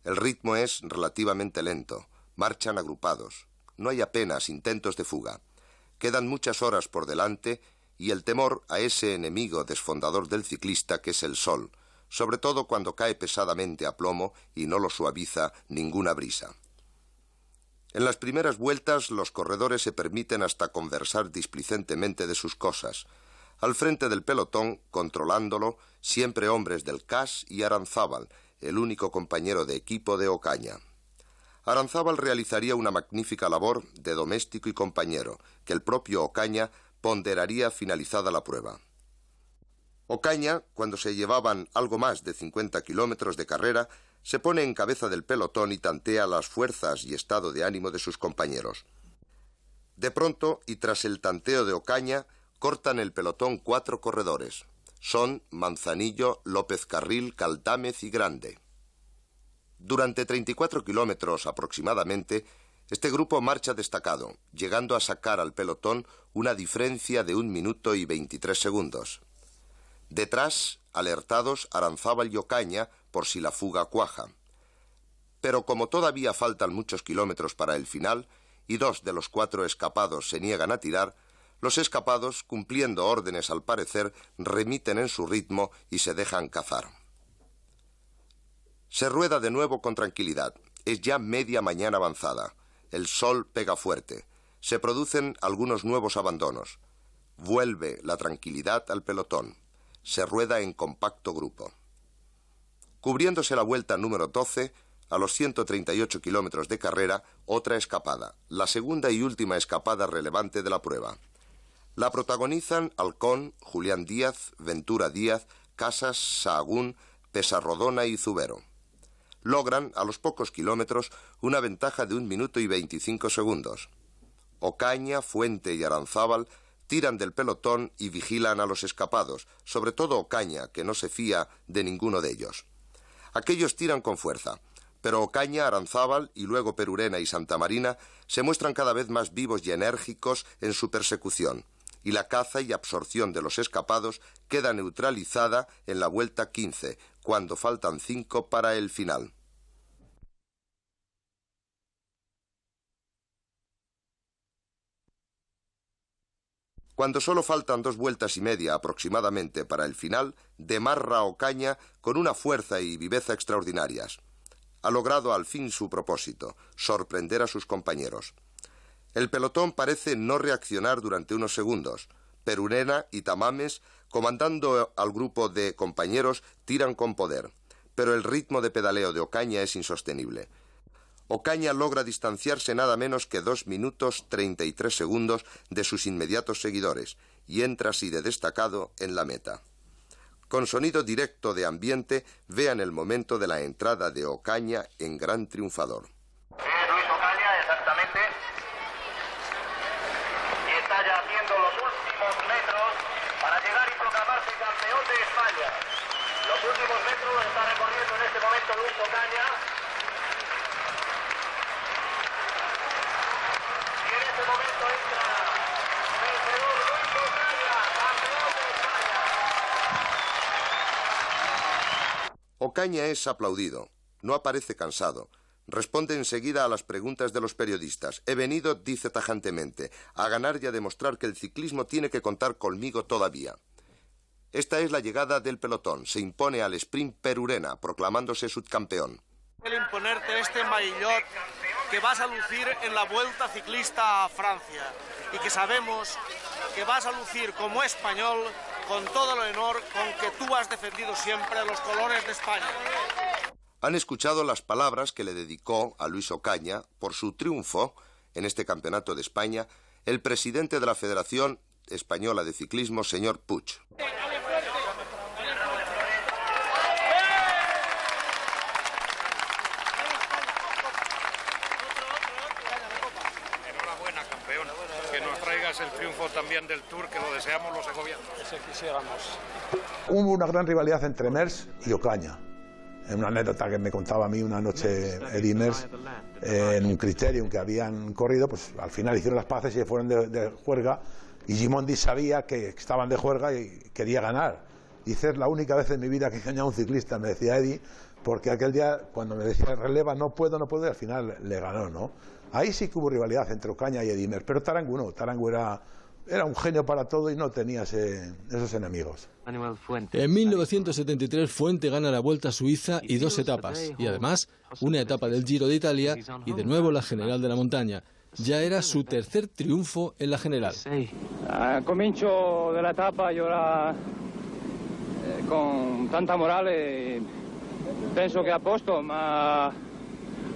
El ritmo es relativamente lento, marchan agrupados, no hay apenas intentos de fuga. Quedan muchas horas por delante y el temor a ese enemigo desfondador del ciclista que es el sol, sobre todo cuando cae pesadamente a plomo y no lo suaviza ninguna brisa. En las primeras vueltas los corredores se permiten hasta conversar displicentemente de sus cosas. Al frente del pelotón, controlándolo, siempre hombres del CAS y Aranzábal, el único compañero de equipo de Ocaña. Aranzábal realizaría una magnífica labor de doméstico y compañero, que el propio Ocaña ponderaría finalizada la prueba. Ocaña, cuando se llevaban algo más de 50 kilómetros de carrera, se pone en cabeza del pelotón y tantea las fuerzas y estado de ánimo de sus compañeros. De pronto, y tras el tanteo de Ocaña, cortan el pelotón 4 corredores. Son Manzanillo, López Carril, Caltámez y Grande. Durante 34 kilómetros aproximadamente, este grupo marcha destacado, llegando a sacar al pelotón una diferencia de 1 minuto y 23 segundos. Detrás, alertados Aranzábal y Ocaña por si la fuga cuaja. Pero como todavía faltan muchos kilómetros para el final y 2 de los 4 escapados se niegan a tirar, los escapados, cumpliendo órdenes al parecer, remiten en su ritmo y se dejan cazar. Se rueda de nuevo con tranquilidad. Es ya media mañana avanzada. El sol pega fuerte. Se producen algunos nuevos abandonos. Vuelve la tranquilidad al pelotón. Se rueda en compacto grupo. Cubriéndose la vuelta número 12, a los 138 kilómetros de carrera, otra escapada, la segunda y última escapada relevante de la prueba. La protagonizan Halcón, Julián Díaz, Ventura Díaz, Casas, Sahagún, Pesarrodona y Zubero. Logran, a los pocos kilómetros, una ventaja de 1 minuto y 25 segundos. Ocaña, Fuente y Aranzábal tiran del pelotón y vigilan a los escapados, sobre todo Ocaña, que no se fía de ninguno de ellos. Aquellos tiran con fuerza, pero Ocaña, Aranzábal y luego Perurena y Santamarina se muestran cada vez más vivos y enérgicos en su persecución, y la caza y absorción de los escapados queda neutralizada en la vuelta 15, cuando faltan 5 para el final. Cuando solo faltan 2 vueltas y media aproximadamente para el final, demarra Ocaña con una fuerza y viveza extraordinarias. ha logrado al fin su propósito, sorprender a sus compañeros. El pelotón parece no reaccionar durante unos segundos. Perurena y Tamames, comandando al grupo de compañeros, tiran con poder, pero el ritmo de pedaleo de Ocaña es insostenible. Ocaña logra distanciarse nada menos que 2 minutos 33 segundos de sus inmediatos seguidores y entra así de destacado en la meta. Con sonido directo de ambiente, vean el momento de la entrada de Ocaña en gran triunfador. Luis Ocaña, exactamente. Y está ya haciendo los últimos metros para llegar y proclamarse campeón de España. Los últimos metros los está recorriendo en este momento Luis Ocaña. Y en este momento entra vencedor Luis Ocaña, campeón de España. Ocaña es aplaudido, no aparece cansado. Responde enseguida a las preguntas de los periodistas. He venido, dice tajantemente, a ganar y a demostrar que el ciclismo tiene que contar conmigo todavía. Esta es la llegada del pelotón. Se impone al sprint Perurena, proclamándose subcampeón. El imponerte este maillot que vas a lucir en la Vuelta Ciclista a Francia y que sabemos que vas a lucir como español con todo el honor con que tú has defendido siempre los colores de España. Han escuchado las palabras que le dedicó a Luis Ocaña por su triunfo en este Campeonato de España el presidente de la Federación Española de Ciclismo, señor Puig. Enhorabuena, campeón. Que nos traigas el triunfo también del Tour, que lo deseamos los segovianos. Ese quisiéramos. Hubo una gran rivalidad entre Merckx y Ocaña. Una anécdota que me contaba a mí una noche Eddy Merckx, en un criterium que habían corrido, pues al final hicieron las paces y se fueron de juerga, y Gimondi sabía que estaban de juerga y quería ganar. Dice, es la única vez en mi vida que he engañado a un ciclista, me decía Eddy, porque aquel día cuando me decía releva no puedo, y al final le ganó, ¿no? Ahí sí que hubo rivalidad entre Ocaña y Eddy Merckx, pero Tarango no. Tarango era un genio para todo y no tenía esos enemigos. En 1973 Fuente gana la Vuelta a Suiza y 2 etapas, y además una etapa del Giro de Italia y de nuevo la General de la Montaña. Ya era su tercer triunfo en la General. Al comienzo de la etapa yo era con tanta moral e penso che a posto, ma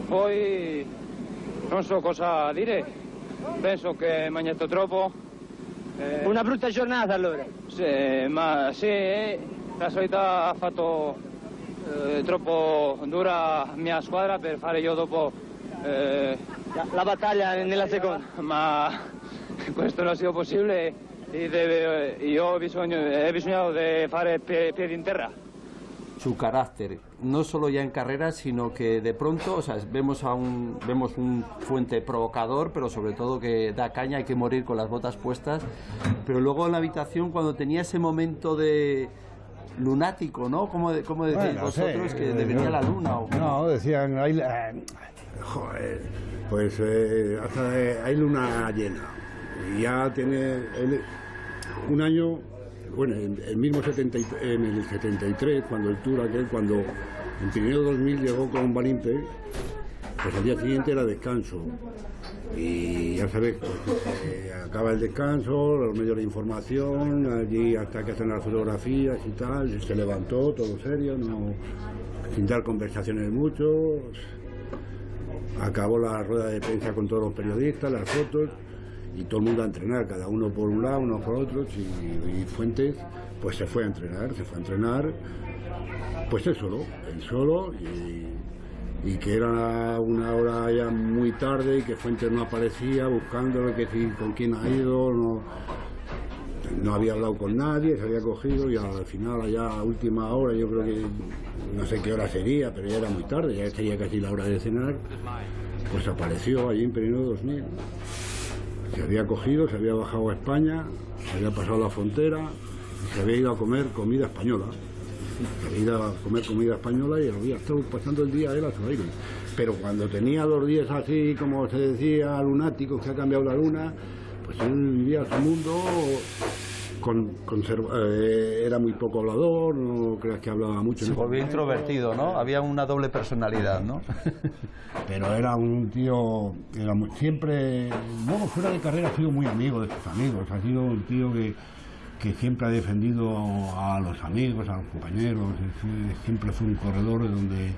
poi non so cosa dire. Penso che ho mangiato troppo. Una brutta giornata allora? Sì, ma sì, la solita ha fatto troppo dura la mia squadra per fare io dopo la battaglia nella seconda. Ma questo non ha sido possibile e io ho bisogno di fare piedi in terra. Su carácter, no solo ya en carreras, sino que de pronto, o sea, vemos un Fuente provocador, pero sobre todo que da caña, hay que morir con las botas puestas, pero luego en la habitación cuando tenía ese momento de lunático, ¿no? ¿Cómo decís vosotros? Sí, que venía la luna. ¿O no, decían, joder, pues hay luna llena, y ya tiene un año. Bueno, en el 73, cuando el Tour cuando en Pirineo 2000 llegó con Balimpe, pues al día siguiente era descanso. Y ya sabes, pues, acaba el descanso, los medios de información, allí hasta que hacen las fotografías y tal, se levantó todo serio, no, sin dar conversaciones mucho. Acabó la rueda de prensa con todos los periodistas, las fotos. Y todo el mundo a entrenar, cada uno por un lado, uno por otro, y Fuentes pues se fue a entrenar, pues él solo, y que era una hora ya muy tarde y que Fuentes no aparecía, buscándolo, con quién ha ido, no había hablado con nadie, se había cogido, y al final, allá a última hora, yo creo que, no sé qué hora sería, pero ya era muy tarde, ya sería casi la hora de cenar, pues apareció allí en Pirineo 2000. Se había cogido, se había bajado a España, se había pasado la frontera y se había ido a comer comida española. Se había ido a comer comida española y había estado pasando el día él a su aire. Pero cuando tenía 2 días así, como se decía, lunáticos, que ha cambiado la luna, pues él vivía su mundo era muy poco hablador, no creas que hablaba mucho. Se volvió introvertido, ¿no? Había una doble personalidad, ¿no? Pero era un tío, siempre, luego fuera de carrera ha sido muy amigo de sus amigos, ha sido un tío que siempre ha defendido a los amigos, a los compañeros, siempre fue un corredor donde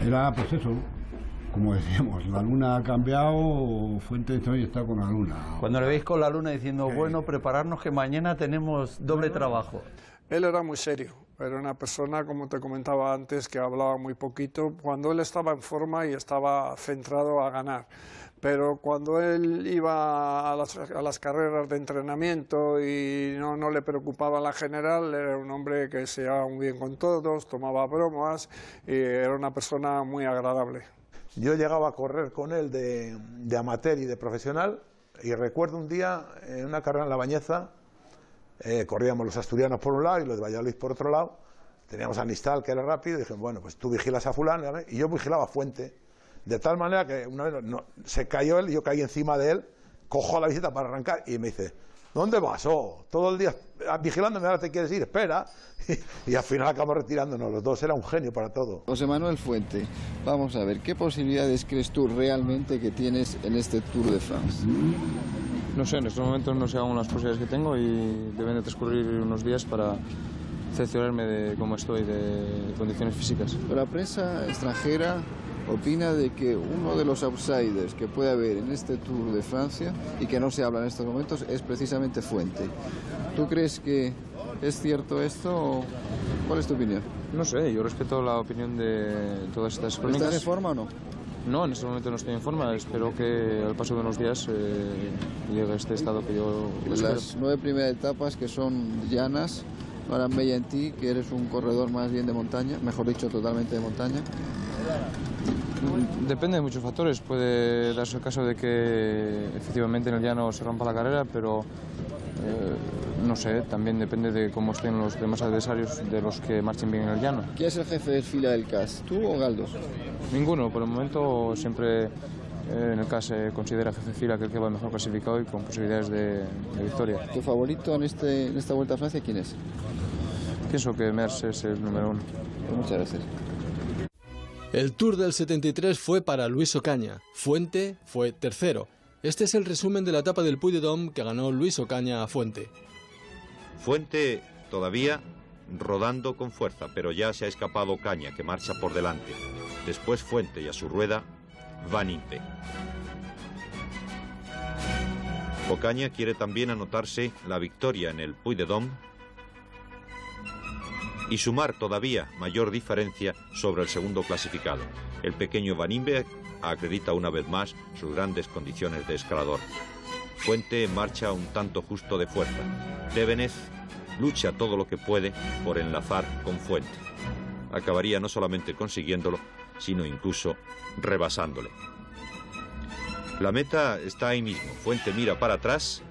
era, pues eso, como decíamos, la luna ha cambiado, Fuentes hoy está con la luna. Cuando le veis con la luna diciendo, bueno, prepararnos que mañana tenemos doble trabajo. Él era muy serio, era una persona, como te comentaba antes, que hablaba muy poquito, cuando él estaba en forma y estaba centrado a ganar. Pero cuando él iba a las carreras de entrenamiento y no le preocupaba la general, era un hombre que se llevaba muy bien con todos, tomaba bromas y era una persona muy agradable. Yo llegaba a correr con él de amateur y de profesional, y recuerdo un día en una carrera en La Bañeza, corríamos los asturianos por un lado y los de Valladolid por otro lado, teníamos a Nistal que era rápido, y dije, bueno, pues tú vigilas a fulano, y yo vigilaba a Fuente, de tal manera que una vez se cayó él y yo caí encima de él, cojo la bicicleta para arrancar y me dice, ¿dónde vas? Todo el día vigilándome, ahora te quieres ir, espera. Y al final acabamos retirándonos los dos, era un genio para todo. José Manuel Fuente, vamos a ver, ¿qué posibilidades crees tú realmente que tienes en este Tour de France? No sé, en estos momentos no sé aún las posibilidades que tengo y deben de transcurrir unos días para cerciorarme de cómo estoy, de condiciones físicas. La prensa extranjera opina de que uno de los outsiders que puede haber en este Tour de Francia y que no se habla en estos momentos es precisamente Fuente. ¿Tú crees que es cierto esto o cuál es tu opinión? No sé, yo respeto la opinión de todas estas crónicas. ¿Estás en forma o no? No, en este momento no estoy en forma. Espero que al paso de unos días llegue a este estado que yo espero. Las 9 primeras etapas, que son llanas, no harán mella en ti, que eres un corredor más bien de montaña, mejor dicho, totalmente de montaña. Depende de muchos factores. Puede darse el caso de que efectivamente en el llano se rompa la carrera, pero no sé, también depende de cómo estén los demás adversarios de los que marchen bien en el llano. ¿Quién es el jefe de fila del CAS, tú o Galdos? Ninguno, por el momento siempre en el CAS se considera jefe de fila aquel que va mejor clasificado y con posibilidades de victoria. ¿Tu favorito en esta Vuelta a Francia quién es? Pienso que Merckx es el número 1. Muchas gracias. El Tour del 73 fue para Luis Ocaña, Fuente fue tercero. Este es el resumen de la etapa del Puy-de-Dôme que ganó Luis Ocaña a Fuente. Fuente todavía rodando con fuerza, pero ya se ha escapado Ocaña, que marcha por delante. Después Fuente y a su rueda Van Impe. Ocaña quiere también anotarse la victoria en el Puy-de-Dôme y sumar todavía mayor diferencia sobre el segundo clasificado. El pequeño Van Impe acredita una vez más sus grandes condiciones de escalador. Fuente marcha un tanto justo de fuerza. Tévenez lucha todo lo que puede por enlazar con Fuente. Acabaría no solamente consiguiéndolo, sino incluso rebasándole. La meta está ahí mismo. Fuente mira para atrás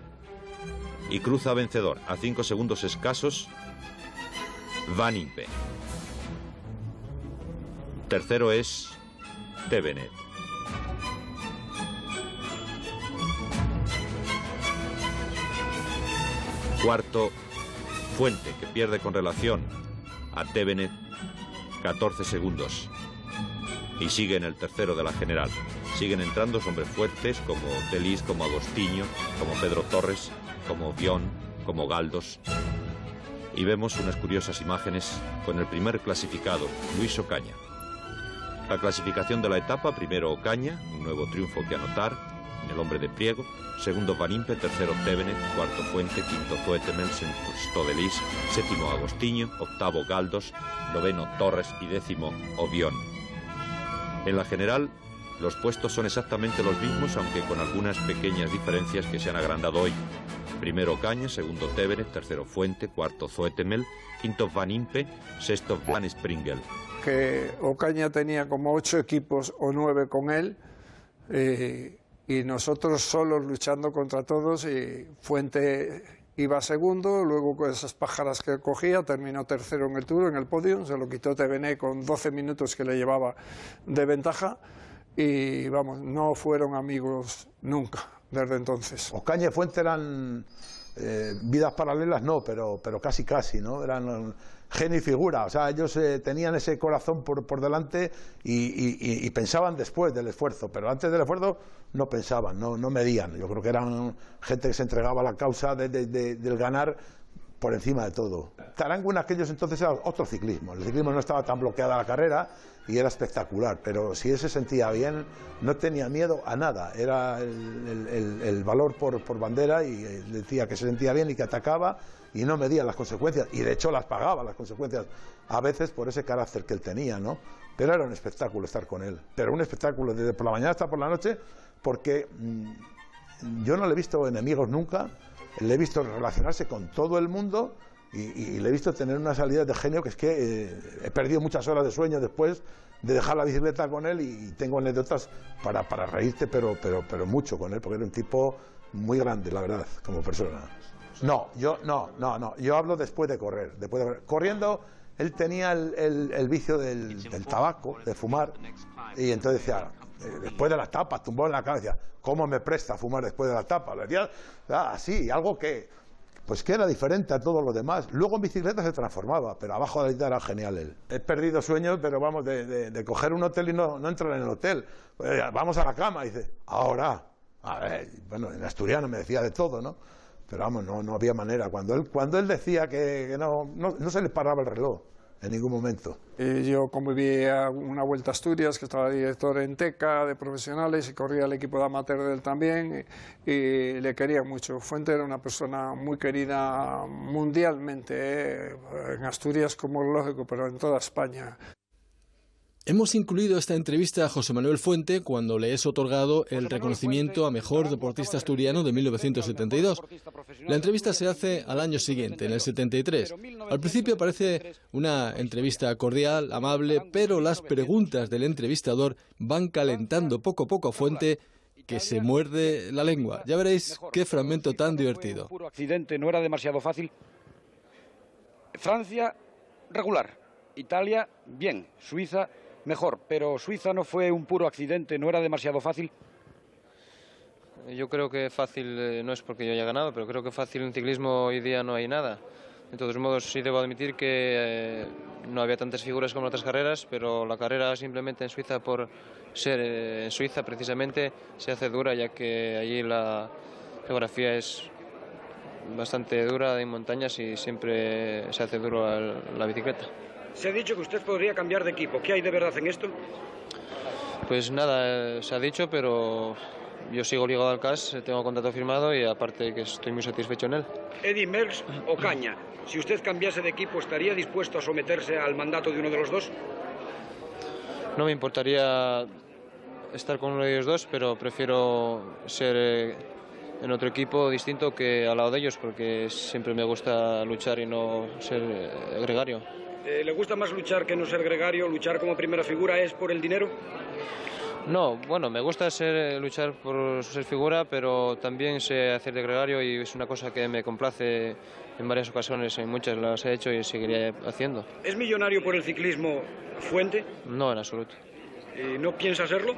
y cruza vencedor. A 5 segundos escasos, Van Impe. Tercero es Tévenez. Cuarto, Fuente, que pierde con relación a Tévenez 14 segundos. Y sigue en el tercero de la general. Siguen entrando hombres fuertes como Delis, como Agostinho, como Pedro Torres, como Bion, como Galdos. Y vemos unas curiosas imágenes con el primer clasificado, Luis Ocaña. La clasificación de la etapa: primero Ocaña, un nuevo triunfo que anotar, el hombre de pliego; segundo Van Impe, tercero Tévenez, cuarto Fuente, quinto Zoetemelk, sexto Delis, séptimo Agostinho, octavo Galdos, noveno Torres y décimo Obión. En la general, los puestos son exactamente los mismos, aunque con algunas pequeñas diferencias que se han agrandado hoy. Primero Ocaña, segundo Tévenez, tercero Fuente, cuarto Zoetemelk, quinto Van Impe, sexto Van Springel. Que Ocaña tenía como 8 equipos o 9 con él, y nosotros solos luchando contra todos, y Fuente iba segundo, luego con esas pájaras que cogía terminó tercero en el Tour, en el podio, se lo quitó Tévenez con 12 minutos que le llevaba de ventaja, y vamos, no fueron amigos nunca desde entonces. Ocaña y Fuente eran vidas paralelas no, pero casi, ¿no? Eran genio y figura, o sea, ellos tenían ese corazón por delante y pensaban después del esfuerzo, pero antes del esfuerzo no pensaban, no medían. Yo creo que eran gente que se entregaba a la causa del ganar por encima de todo. Tarango en aquellos entonces era otro ciclismo, el ciclismo no estaba tan bloqueada la carrera y era espectacular, pero si él se sentía bien, no tenía miedo a nada, era el valor por bandera y decía que se sentía bien y que atacaba y no medía las consecuencias, y de hecho las pagaba las consecuencias, a veces por ese carácter que él tenía, ¿no? Pero era un espectáculo estar con él, pero un espectáculo desde por la mañana hasta por la noche, porque yo no le he visto enemigos nunca, le he visto relacionarse con todo el mundo y le he visto tener una salida de genio que es que he perdido muchas horas de sueño después de dejar la bicicleta con él y tengo anécdotas para reírte, pero mucho con él, porque era un tipo muy grande, la verdad, como persona. No, yo hablo después de correr. Corriendo, él tenía el vicio del tabaco, de fumar, y entonces decía, después de las tapas, tumbó en la cara y decía, ¿cómo me presta fumar después de las tapas? Le decía así, algo que era diferente a todos los demás. Luego en bicicleta se transformaba, pero abajo de la bicicleta era genial él. He perdido sueños, pero vamos, de coger un hotel y no entrar en el hotel. Vamos a la cama, y dice, ahora. Bueno, en asturiano me decía de todo, ¿no? Pero vamos, no había manera. Cuando él decía que no se le paraba el reloj en ningún momento. Yo conviví a una Vuelta a Asturias, que estaba director en Teca de profesionales y corría el equipo de amateur de él también, y le quería mucho. Fuente era una persona muy querida mundialmente, en Asturias como es lógico, pero en toda España. Hemos incluido esta entrevista a José Manuel Fuente cuando le es otorgado el reconocimiento a Mejor Deportista Asturiano de 1972. La entrevista se hace al año siguiente, en el 73. Al principio parece una entrevista cordial, amable, pero las preguntas del entrevistador van calentando poco a poco a Fuente, que se muerde la lengua. Ya veréis qué fragmento tan divertido. Puro accidente, no era demasiado fácil. Francia, regular. Italia, bien. Suiza, mejor, pero Suiza no fue un puro accidente, no era demasiado fácil. Yo creo que fácil no es porque yo haya ganado, pero creo que fácil en ciclismo hoy día no hay nada. De todos modos, sí debo admitir que no había tantas figuras como en otras carreras, pero la carrera simplemente en Suiza, por ser en Suiza precisamente, se hace dura, ya que allí la geografía es bastante dura, hay montañas y siempre se hace duro la bicicleta. Se ha dicho que usted podría cambiar de equipo. ¿Qué hay de verdad en esto? Pues nada, se ha dicho, pero yo sigo ligado al CAS, tengo contrato firmado y aparte que estoy muy satisfecho en él. Eddy Merckx o Caña. Si usted cambiase de equipo, ¿estaría dispuesto a someterse al mandato de uno de los dos? No me importaría estar con uno de ellos dos, pero prefiero ser en otro equipo distinto que al lado de ellos, porque siempre me gusta luchar y no ser gregario. ¿Le gusta más luchar que no ser gregario? ¿Luchar como primera figura es por el dinero? No, bueno, me gusta luchar por ser figura, pero también sé hacer de gregario y es una cosa que me complace en varias ocasiones, en muchas las he hecho y seguiré haciendo. ¿Es millonario por el ciclismo Fuente? No, en absoluto. ¿Y no piensa serlo?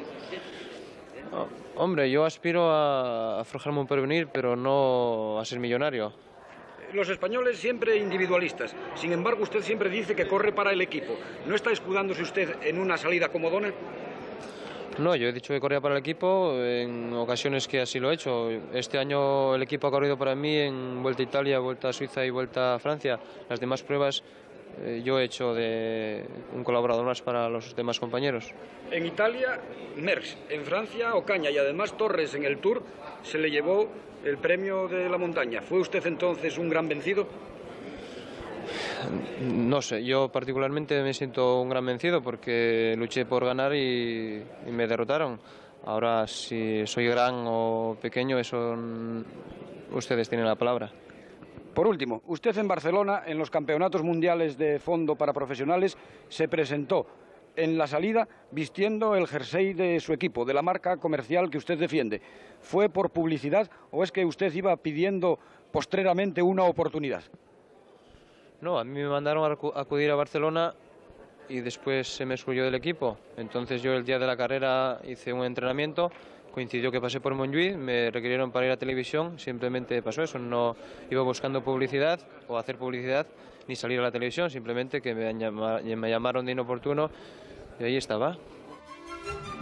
No, hombre, yo aspiro a forjarme un porvenir, pero no a ser millonario. Los españoles siempre individualistas. Sin embargo, usted siempre dice que corre para el equipo. ¿No está escudándose usted en una salida comodona? No, yo he dicho que corría para el equipo en ocasiones que así lo he hecho. Este año el equipo ha corrido para mí en Vuelta a Italia, Vuelta a Suiza y Vuelta a Francia. Las demás pruebas yo he hecho de un colaborador más para los demás compañeros. En Italia, Merckx. En Francia, Ocaña. Y además Torres en el Tour se le llevó el premio de la montaña. ¿Fue usted entonces un gran vencido? No sé, yo particularmente me siento un gran vencido porque luché por ganar y me derrotaron. Ahora, si soy gran o pequeño, eso ustedes tienen la palabra. Por último, usted en Barcelona, en los campeonatos mundiales de fondo para profesionales, se presentó en la salida vistiendo el jersey de su equipo, de la marca comercial que usted defiende. ¿Fue por publicidad o es que usted iba pidiendo postreramente una oportunidad? No, a mí me mandaron a acudir a Barcelona y después se me excluyó del equipo. Entonces yo el día de la carrera hice un entrenamiento coincidió que pasé por Montjuïc, me requirieron para ir a televisión, simplemente pasó eso, no iba buscando publicidad o hacer publicidad ni salir a la televisión, simplemente que me llamaron de inoportuno y ahí estaba.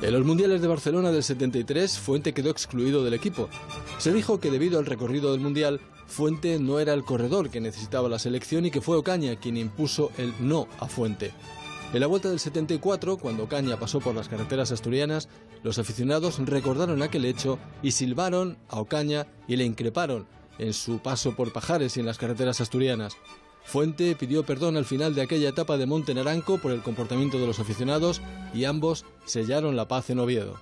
En los Mundiales de Barcelona del 73, Fuente quedó excluido del equipo. Se dijo que debido al recorrido del Mundial, Fuente no era el corredor que necesitaba la selección y que fue Ocaña quien impuso el no a Fuente. En la Vuelta del 74, cuando Ocaña pasó por las carreteras asturianas, los aficionados recordaron aquel hecho y silbaron a Ocaña y le increparon en su paso por Pajares y en las carreteras asturianas. Fuente pidió perdón al final de aquella etapa de Monte Naranco por el comportamiento de los aficionados y ambos sellaron la paz en Oviedo.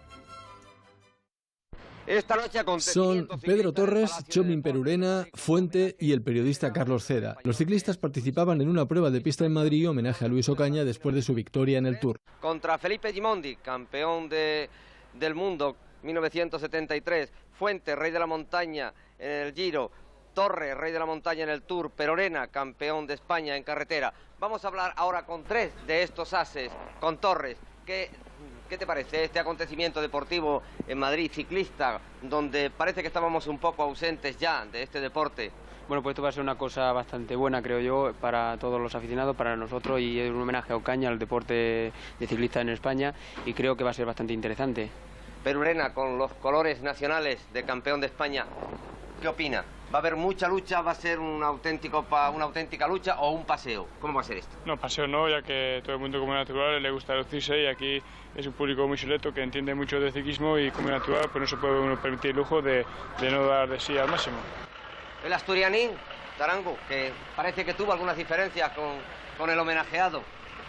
Esta noche Son Pedro Torres, Chomin Perurena, Fuente y el periodista Carlos Ceda. Los ciclistas participaban en una prueba de pista en Madrid, homenaje a Luis Ocaña después de su victoria en el Tour. Contra Felipe Gimondi, campeón del mundo 1973, Fuente, rey de la montaña en el Giro, Torres, rey de la montaña en el Tour, Perurena, campeón de España en carretera. Vamos a hablar ahora con tres de estos ases, con Torres. ¿Qué te parece este acontecimiento deportivo en Madrid, ciclista, donde parece que estábamos un poco ausentes ya de este deporte? Bueno, pues esto va a ser una cosa bastante buena, creo yo, para todos los aficionados, para nosotros, y es un homenaje a Ocaña, al deporte de ciclista en España, y creo que va a ser bastante interesante. Perurena, con los colores nacionales de campeón de España, ¿qué opina? ¿Va a haber mucha lucha? ¿Va a ser una auténtica lucha o un paseo? ¿Cómo va a ser esto? No, paseo no, ya que todo el mundo como natural le gusta lucirse y aquí es un público muy selecto que entiende mucho de ciclismo y como natural pues no se puede uno permitir el lujo de no dar de sí al máximo. El asturianín, Tarango, que parece que tuvo algunas diferencias con el homenajeado,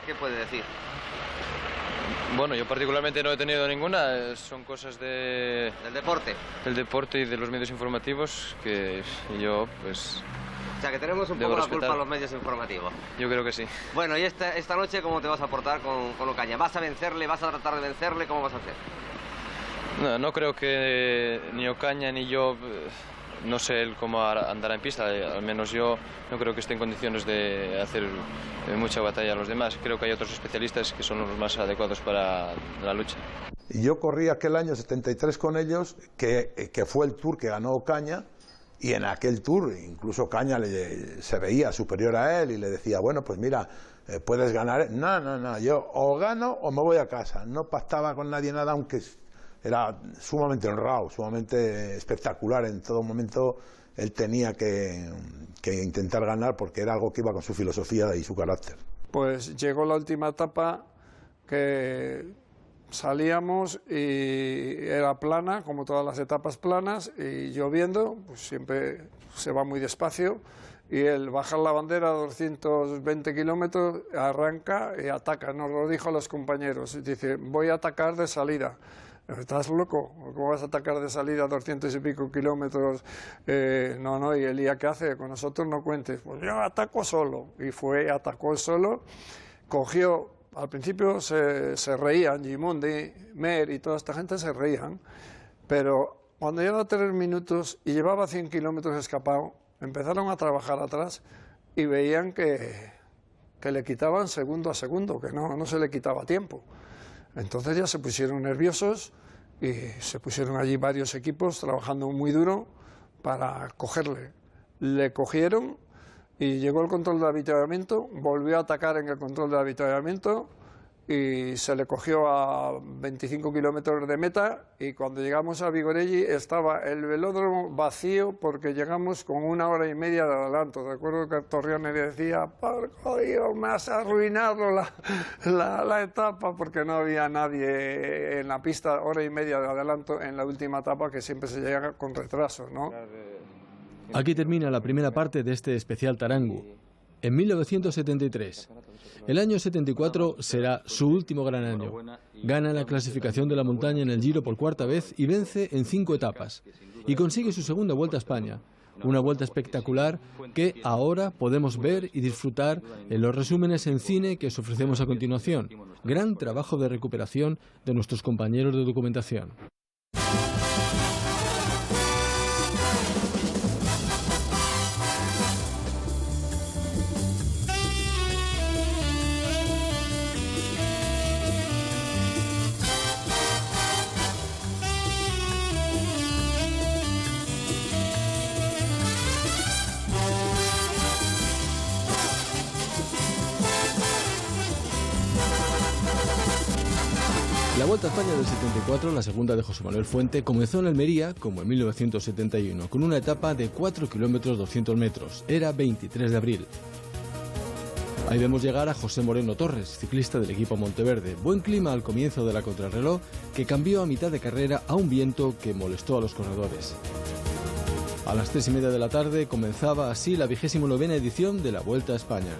¿qué puede decir? Bueno, yo particularmente no he tenido ninguna, son cosas del deporte. Del deporte y de los medios informativos que yo, pues... O sea, que tenemos un poco la culpa a los medios informativos. Yo creo que sí. Bueno, y esta noche, ¿cómo te vas a portar con Ocaña? ¿Vas a vencerle? ¿Vas a tratar de vencerle? ¿Cómo vas a hacer? No creo que ni Ocaña ni yo... No sé él cómo andará en pista, al menos yo no creo que esté en condiciones de hacer mucha batalla a los demás. Creo que hay otros especialistas que son los más adecuados para la lucha. Yo corrí aquel año 73 con ellos, que fue el Tour que ganó Ocaña, y en aquel Tour incluso Ocaña se veía superior a él y le decía, bueno, pues mira, puedes ganar. No, yo o gano o me voy a casa. No pactaba con nadie nada, aunque... Era sumamente honrado, sumamente espectacular. En todo momento él tenía que intentar ganar porque era algo que iba con su filosofía y su carácter. Pues llegó la última etapa que salíamos y era plana, como todas las etapas planas, y lloviendo, pues siempre se va muy despacio. Y el bajar la bandera a 220 kilómetros, arranca y ataca. Nos lo dijo a los compañeros. Dice, voy a atacar de salida. ¿Estás loco? ¿Cómo vas a atacar de salida a 200 y pico kilómetros? No, y Elía, ¿qué hace? Con nosotros no cuentes. Pues yo ataco solo. Y atacó solo, cogió, al principio se reían, Gimondi, Mer y toda esta gente se reían, pero cuando llevaba 3 minutos y llevaba 100 kilómetros escapado, empezaron a trabajar atrás y veían que le quitaban segundo a segundo, que no se le quitaba tiempo. Entonces ya se pusieron nerviosos y se pusieron allí varios equipos trabajando muy duro para cogerle. Le cogieron y llegó el control de avituallamiento, volvió a atacar en el control de avituallamiento y se le cogió a 25 kilómetros de meta, y cuando llegamos a Vigorelli estaba el velódromo vacío porque llegamos con 1 hora y media de adelanto. Recuerdo que Torrione le decía, por Dios, me has arruinado la etapa, porque no había nadie en la pista, 1 hora y media de adelanto en la última etapa, que siempre se llega con retraso, ¿no? Aquí termina la primera parte de este especial Tarango. En 1973. El año 74 será su último gran año. Gana la clasificación de la montaña en el Giro por 4ª vez y vence en 5 etapas. Y consigue su segunda Vuelta a España. Una vuelta espectacular que ahora podemos ver y disfrutar en los resúmenes en cine que os ofrecemos a continuación. Gran trabajo de recuperación de nuestros compañeros de documentación. Vuelta a España del 74, la segunda de José Manuel Fuente, comenzó en Almería, como en 1971, con una etapa de 4 kilómetros 200 metros. Era 23 de abril. Ahí vemos llegar a José Moreno Torres, ciclista del equipo Monteverde. Buen clima al comienzo de la contrarreloj, que cambió a mitad de carrera a un viento que molestó a los corredores. A las 3:30 de la tarde comenzaba así la 29ª edición de la Vuelta a España.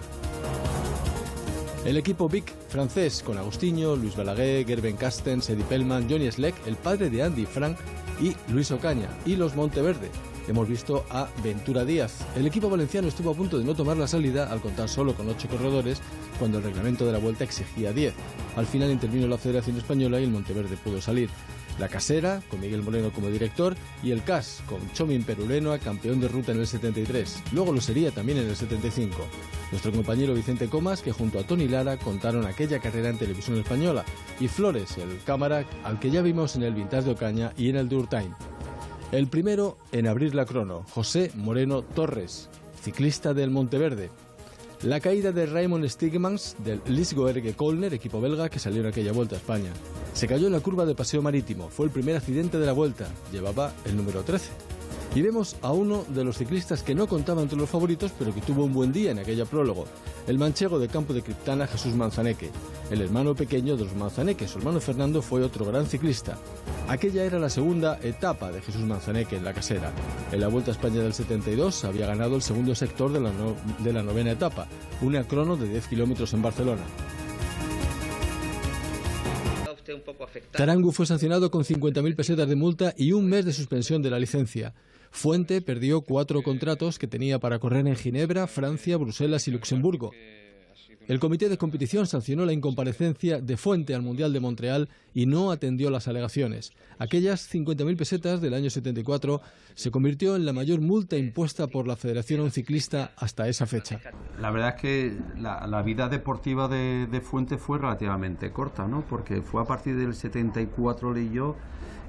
El equipo Vic francés, con Agustinho, Luis Balaguer, Gerben Carstens, Eddie Pellman, Johnny Schleck, el padre de Andy Frank y Luis Ocaña, y los Monteverde. Hemos visto a Ventura Díaz. El equipo valenciano estuvo a punto de no tomar la salida al contar solo con 8 corredores, cuando el reglamento de la Vuelta exigía 10. Al final intervino la Federación Española y el Monteverde pudo salir. La Casera, con Miguel Moreno como director, y el CAS, con Chomin Peruleno, campeón de ruta en el 73. Luego lo sería también en el 75. Nuestro compañero Vicente Comas, que junto a Tony Lara contaron aquella carrera en Televisión Española, y Flores, el cámara, al que ya vimos en el Vintage de Ocaña y en el Tour Time. El primero en abrir la crono, José Moreno Torres, ciclista del Monteverde. La caída de Raymond Stigmans del Lisgoerge Kolner, equipo belga que salió en aquella Vuelta a España. Se cayó en la curva de Paseo Marítimo, fue el primer accidente de la Vuelta, llevaba el número 13. Y vemos a uno de los ciclistas que no contaba entre los favoritos, pero que tuvo un buen día en aquella prólogo, el manchego de Campo de Criptana, Jesús Manzaneque, el hermano pequeño de los Manzaneque. Su hermano Fernando fue otro gran ciclista. Aquella era la segunda etapa de Jesús Manzaneque en la Casera. En la Vuelta a España del 72 había ganado el segundo sector de la novena etapa, una crono de 10 kilómetros en Barcelona. Tarangu fue sancionado con 50.000 pesetas de multa y un mes de suspensión de la licencia. Fuente perdió 4 contratos que tenía para correr en Ginebra, Francia, Bruselas y Luxemburgo. El comité de competición sancionó la incomparecencia de Fuente al Mundial de Montreal y no atendió las alegaciones. Aquellas 50.000 pesetas del año 74 se convirtió en la mayor multa impuesta por la Federación a un ciclista hasta esa fecha. La verdad es que la vida deportiva de Fuente fue relativamente corta, ¿no? Porque fue a partir del 74, leí yo,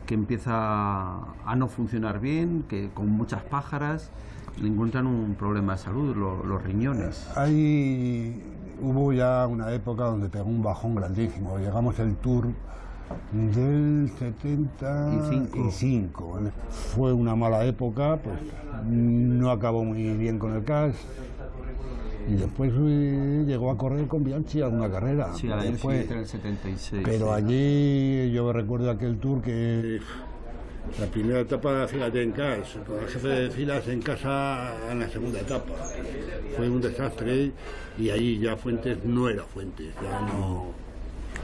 que empieza a no funcionar bien, que con muchas pájaras le encuentran un problema de salud, los riñones. Ahí hubo ya una época donde pegó un bajón grandísimo. Llegamos al Tour del 75. ¿Vale? Fue una mala época, pues no acabó muy bien con el CAS. Y después llegó a correr con Bianchi alguna carrera. Sí, al año siguiente, en el 76. Pero sí. Allí yo recuerdo aquel Tour que la primera etapa, fíjate, en CAS, con el jefe de filas en casa en la segunda etapa. Fue un desastre y allí ya Fuentes no era Fuentes, ya no.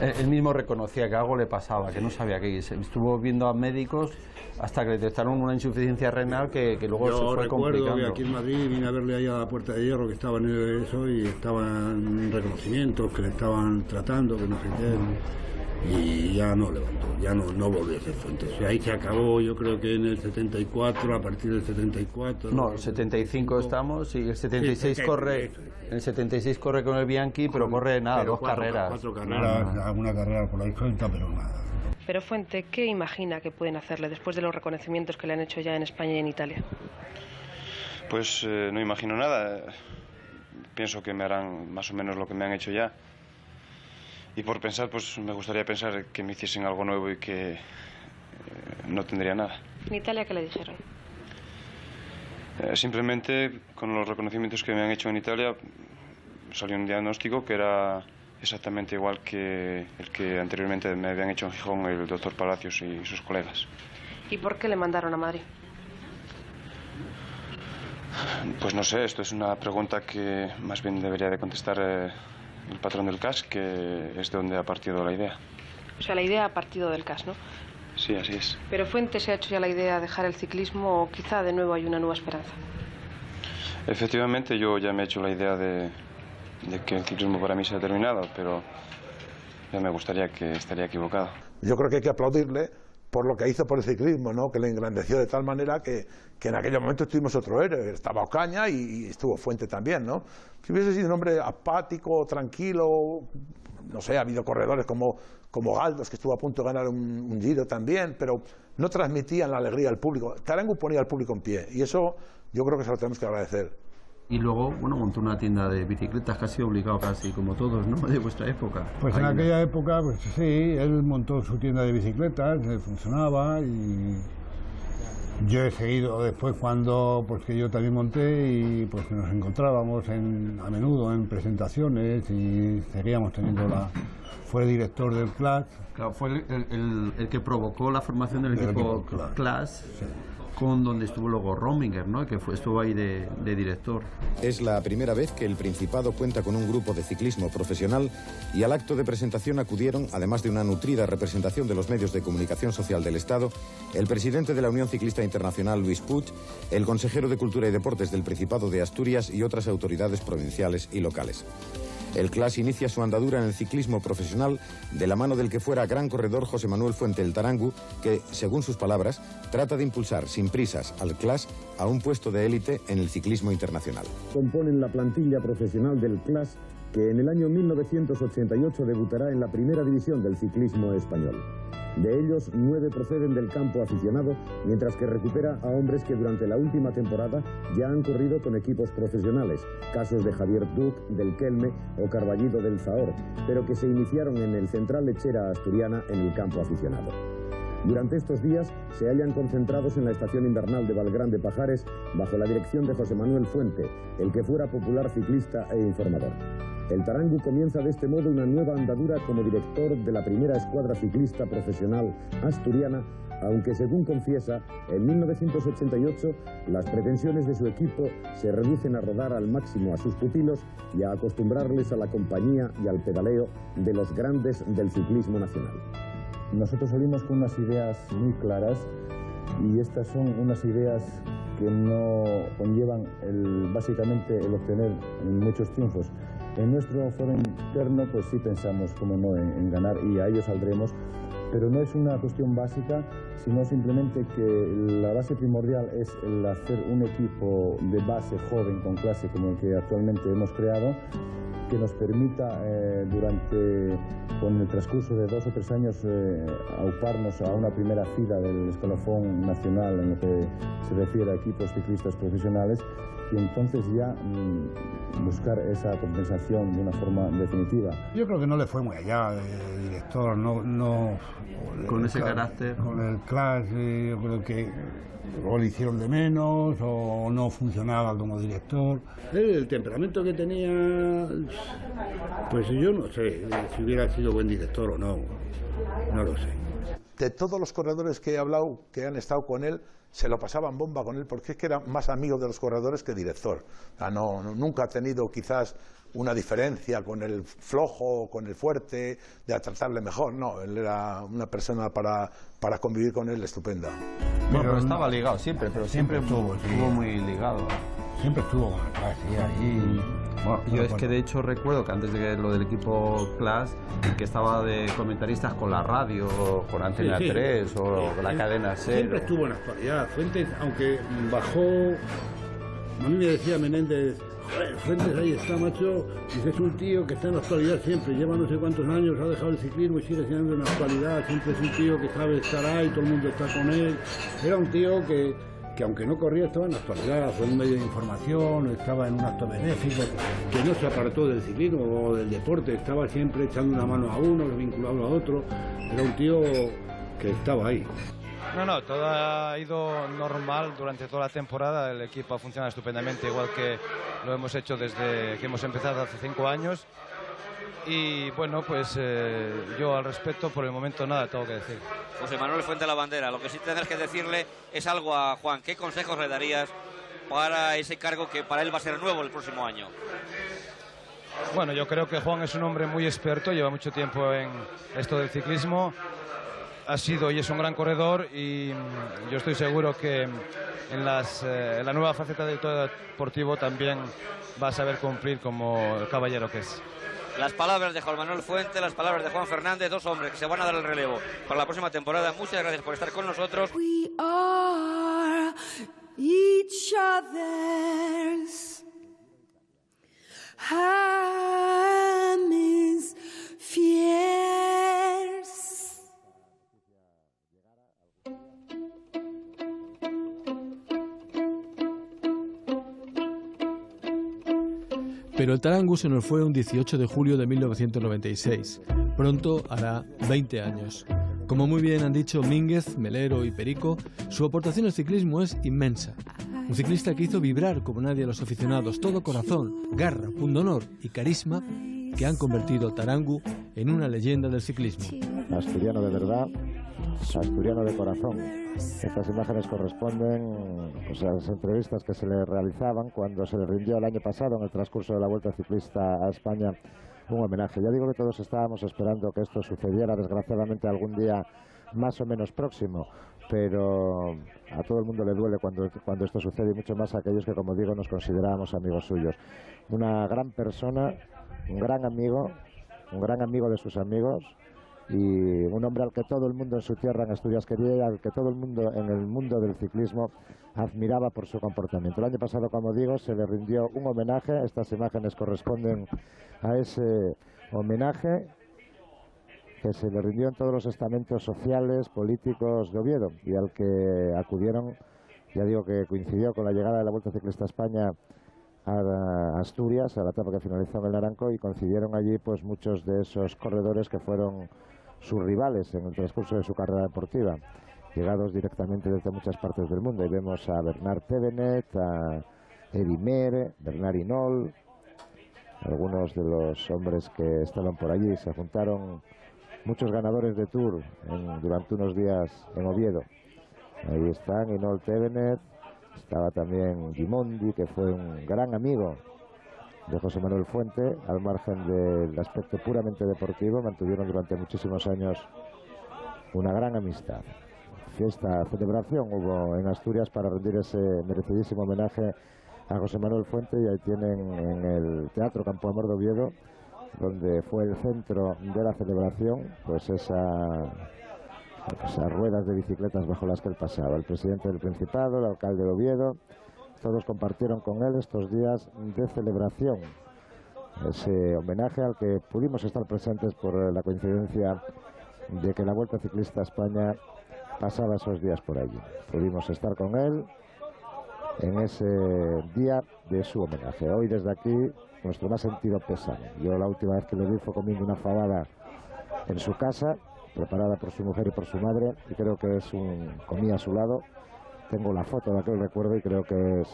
Él mismo reconocía que algo le pasaba, que no sabía qué. Estuvo viendo a médicos hasta que detectaron una insuficiencia renal que luego se fue complicando. Yo recuerdo que aquí en Madrid vine a verle ahí a la Puerta de Hierro, que estaba en eso y estaban reconocimientos, que le estaban tratando, que no sé qué. Y ya no levantó, ya no volvió a ser Fuentes. Y ahí se acabó, yo creo que en el 74, a partir del 74. No, el 75 estamos y el 76 corre. El 76 corre con el Bianchi, pero corre nada, dos carreras. 4 carreras, alguna carrera por ahí suelta, pero nada. Pero Fuente, ¿qué imagina que pueden hacerle después de los reconocimientos que le han hecho ya en España y en Italia? Pues no imagino nada. Pienso que me harán más o menos lo que me han hecho ya. Y por pensar, pues me gustaría pensar que me hiciesen algo nuevo y que no tendría nada. ¿En Italia qué le dijeron? Simplemente, con los reconocimientos que me han hecho en Italia, salió un diagnóstico que era exactamente igual que el que anteriormente me habían hecho en Gijón el doctor Palacios y sus colegas. ¿Y por qué le mandaron a Madrid? Pues no sé, esto es una pregunta que más bien debería de contestar el patrón del CAS, que es de donde ha partido la idea. O sea, la idea ha partido del CAS, ¿no? Sí, así es. ¿Pero Fuente se ha hecho ya la idea de dejar el ciclismo o quizá de nuevo hay una nueva esperanza? Efectivamente, yo ya me he hecho la idea de que el ciclismo para mí se ha terminado, pero ya me gustaría que estaría equivocado. Yo creo que hay que aplaudirle por lo que hizo por el ciclismo, ¿no? Que le engrandeció de tal manera que en aquel momento tuvimos otro héroe. Estaba Ocaña y estuvo Fuente también, ¿no? Si hubiese sido un hombre apático, tranquilo, no sé, ha habido corredores como Galdos, que estuvo a punto de ganar un Giro también, pero no transmitían la alegría al público. Tarangu ponía al público en pie y eso yo creo que se lo tenemos que agradecer. Y luego, bueno, montó una tienda de bicicletas, casi obligado, casi como todos, ¿no?, de vuestra época. Pues en aquella época, pues sí, él montó su tienda de bicicletas, funcionaba, y yo he seguido después cuando, pues que yo también monté, y pues nos encontrábamos a menudo en presentaciones y seguíamos teniéndola. Fue director del CLAS. Claro, fue el que provocó la formación del equipo CLAS. Sí. Con donde estuvo luego Rominger, ¿no?, que estuvo ahí de director. Es la primera vez que el Principado cuenta con un grupo de ciclismo profesional, y al acto de presentación acudieron, además de una nutrida representación de los medios de comunicación social del Estado, el presidente de la Unión Ciclista Internacional, Luis Puig, el consejero de Cultura y Deportes del Principado de Asturias y otras autoridades provinciales y locales. El CLAS inicia su andadura en el ciclismo profesional de la mano del que fuera gran corredor José Manuel Fuente el Tarangu, que, según sus palabras, trata de impulsar sin prisas al CLAS a un puesto de élite en el ciclismo internacional. Componen la plantilla profesional del CLAS, que en el año 1988 debutará en la primera división del ciclismo español. De ellos, 9 proceden del campo aficionado, mientras que recupera a hombres que durante la última temporada ya han corrido con equipos profesionales, casos de Javier Duc del Kelme o Carballido del Zahor, pero que se iniciaron en el Central Lechera Asturiana en el campo aficionado. Durante estos días se hallan concentrados en la estación invernal de Valgrande Pajares bajo la dirección de José Manuel Fuente, el que fuera popular ciclista e informador. El Tarangu comienza de este modo una nueva andadura como director de la primera escuadra ciclista profesional asturiana, aunque según confiesa, en 1988 las pretensiones de su equipo se reducen a rodar al máximo a sus pupilos y a acostumbrarles a la compañía y al pedaleo de los grandes del ciclismo nacional. Nosotros salimos con unas ideas muy claras, y estas son unas ideas que no conllevan básicamente el obtener muchos triunfos. En nuestro foro interno pues sí pensamos, como no, en ganar, y a ello saldremos, pero no es una cuestión básica, sino simplemente que la base primordial es el hacer un equipo de base joven con clase como el que actualmente hemos creado, que nos permita con el transcurso de 2 o 3 años auparnos a una primera fila del escalafón nacional en lo que se refiere a equipos ciclistas profesionales, y entonces ya buscar esa compensación de una forma definitiva. Yo creo que no le fue muy allá de director, no con ese carácter. Con el CLAS, yo creo que o le hicieron de menos o no funcionaba como director. El temperamento que tenía, pues yo no sé si hubiera sido buen director o no lo sé. De todos los corredores que he hablado, que han estado con él, se lo pasaban bomba con él, porque es que era más amigo de los corredores que director. O sea, nunca ha tenido quizás una diferencia con el flojo o con el fuerte, de tratarle mejor. No, él era una persona para convivir con él estupenda. Pero estaba ligado siempre, pero siempre estuvo muy ligado. Siempre estuvo con el CLAS, sí, ahí. Bueno, yo es que de hecho recuerdo que antes de lo del equipo CLAS, que estaba de comentaristas con la radio, con Antena 3 o la cadena SER. Siempre estuvo en la actualidad. Fuentes, aunque bajó, a mí me decía Menéndez, Fuentes ahí está, macho, dice, es un tío que está en la actualidad siempre, lleva no sé cuántos años, ha dejado el ciclismo y sigue siendo en la actualidad, siempre es un tío que sabe estar ahí, todo el mundo está con él. Era un tío que aunque no corría estaba en la actualidad, fue un medio de información, estaba en un acto benéfico, que no se apartó del ciclismo o del deporte, estaba siempre echando una mano a uno, vinculado a otro, era un tío que estaba ahí. No, todo ha ido normal durante toda la temporada, el equipo ha funcionado estupendamente, igual que lo hemos hecho desde que hemos empezado hace 5 años. Y bueno, pues yo al respecto por el momento nada tengo que decir. José Manuel Fuente la Bandera, lo que sí tendrás que decirle es algo a Juan. ¿Qué consejos le darías para ese cargo que para él va a ser nuevo el próximo año? Bueno, yo creo que Juan es un hombre muy experto, lleva mucho tiempo en esto del ciclismo, ha sido y es un gran corredor, y yo estoy seguro que en la nueva faceta del director deportivo también va a saber cumplir como el caballero que es. Las palabras de Juan Manuel Fuente, las palabras de Juan Fernández, 2 hombres que se van a dar el relevo para la próxima temporada. Muchas gracias por estar con nosotros. We are each other's hemispheres. Pero el Tarangu se nos fue un 18 de julio de 1996. Pronto hará 20 años. Como muy bien han dicho Mínguez, Melero y Perico, su aportación al ciclismo es inmensa. Un ciclista que hizo vibrar como nadie a los aficionados, todo corazón, garra, pundonor y carisma, que han convertido al Tarangu en una leyenda del ciclismo. Asturiano de verdad, asturiano de corazón. Estas imágenes corresponden pues, a las entrevistas que se le realizaban cuando se le rindió el año pasado, en el transcurso de la Vuelta Ciclista a España, un homenaje. Ya digo que todos estábamos esperando que esto sucediera, desgraciadamente algún día más o menos próximo, pero a todo el mundo le duele cuando esto sucede, y mucho más a aquellos que, como digo, nos considerábamos amigos suyos. Una gran persona, un gran amigo de sus amigos, y un hombre al que todo el mundo en su tierra, en Asturias, quería, y al que todo el mundo en el mundo del ciclismo admiraba por su comportamiento. El año pasado, como digo, se le rindió un homenaje. Estas imágenes corresponden a ese homenaje que se le rindió en todos los estamentos sociales, políticos de Oviedo, y al que acudieron, ya digo que coincidió con la llegada de la Vuelta Ciclista a España a Asturias, a la etapa que finalizó en el Naranco, y coincidieron allí pues muchos de esos corredores que fueron sus rivales en el transcurso de su carrera deportiva, llegados directamente desde muchas partes del mundo. Y vemos a Bernard Thévenet, a Eddy Merckx, Bernard Hinault, algunos de los hombres que estaban por allí. Se juntaron muchos ganadores de Tour durante unos días en Oviedo. Ahí están Hinault, Thévenet, estaba también Gimondi, que fue un gran amigo de José Manuel Fuente, al margen del aspecto puramente deportivo. Mantuvieron durante muchísimos años una gran amistad. Celebración hubo en Asturias para rendir ese merecidísimo homenaje a José Manuel Fuente, y ahí tienen en el Teatro Campo Amor de Oviedo, donde fue el centro de la celebración, pues esas ruedas de bicicletas bajo las que él pasaba. El presidente del Principado, el alcalde de Oviedo, todos compartieron con él estos días de celebración, ese homenaje al que pudimos estar presentes por la coincidencia de que la Vuelta Ciclista a España pasaba esos días por allí. Pudimos estar con él en ese día de su homenaje. Hoy desde aquí nuestro más sentido pésame. Yo la última vez que lo vi fue comiendo una fabada en su casa, preparada por su mujer y por su madre, y creo que comía a su lado. Tengo la foto de aquel recuerdo y creo que es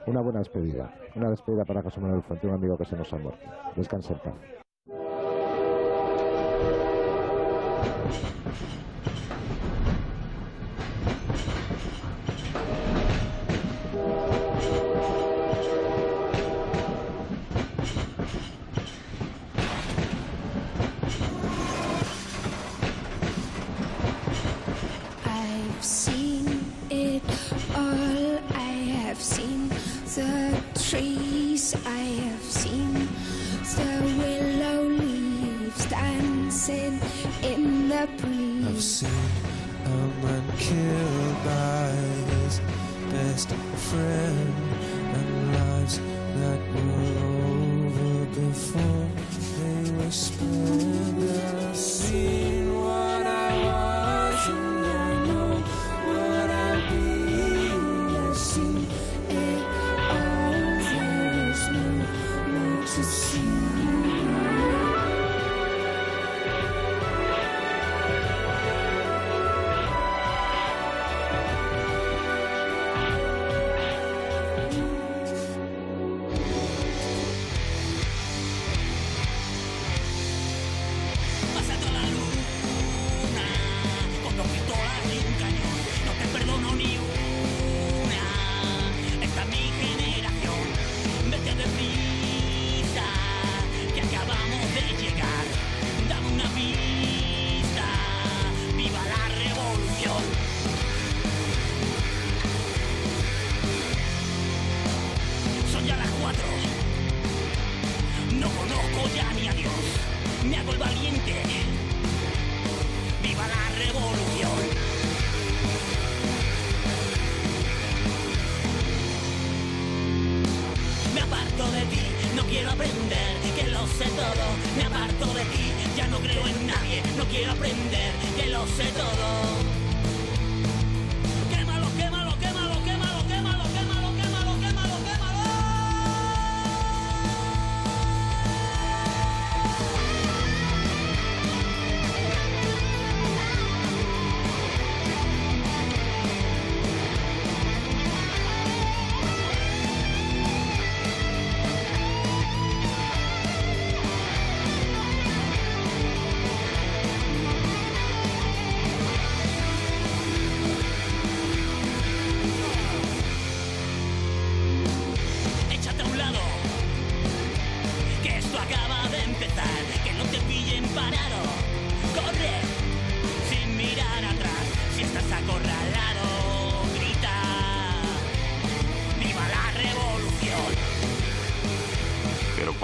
una buena despedida. Una despedida para José Manuel Fuente, un amigo que se nos ha muerto. Descanse en paz. I've seen a man killed by his best friend, and lives that were over before they were spent. I've seen what I was and I know what I'll be. I've seen it all, there is no more to see.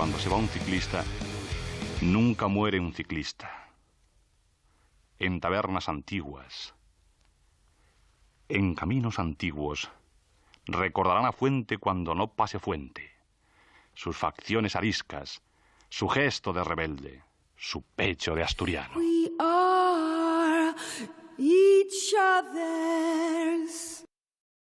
cuando se va un ciclista, nunca muere un ciclista. En tabernas antiguas, en caminos antiguos, recordarán a Fuente cuando no pase Fuente, sus facciones ariscas, su gesto de rebelde, su pecho de asturiano. We are each other's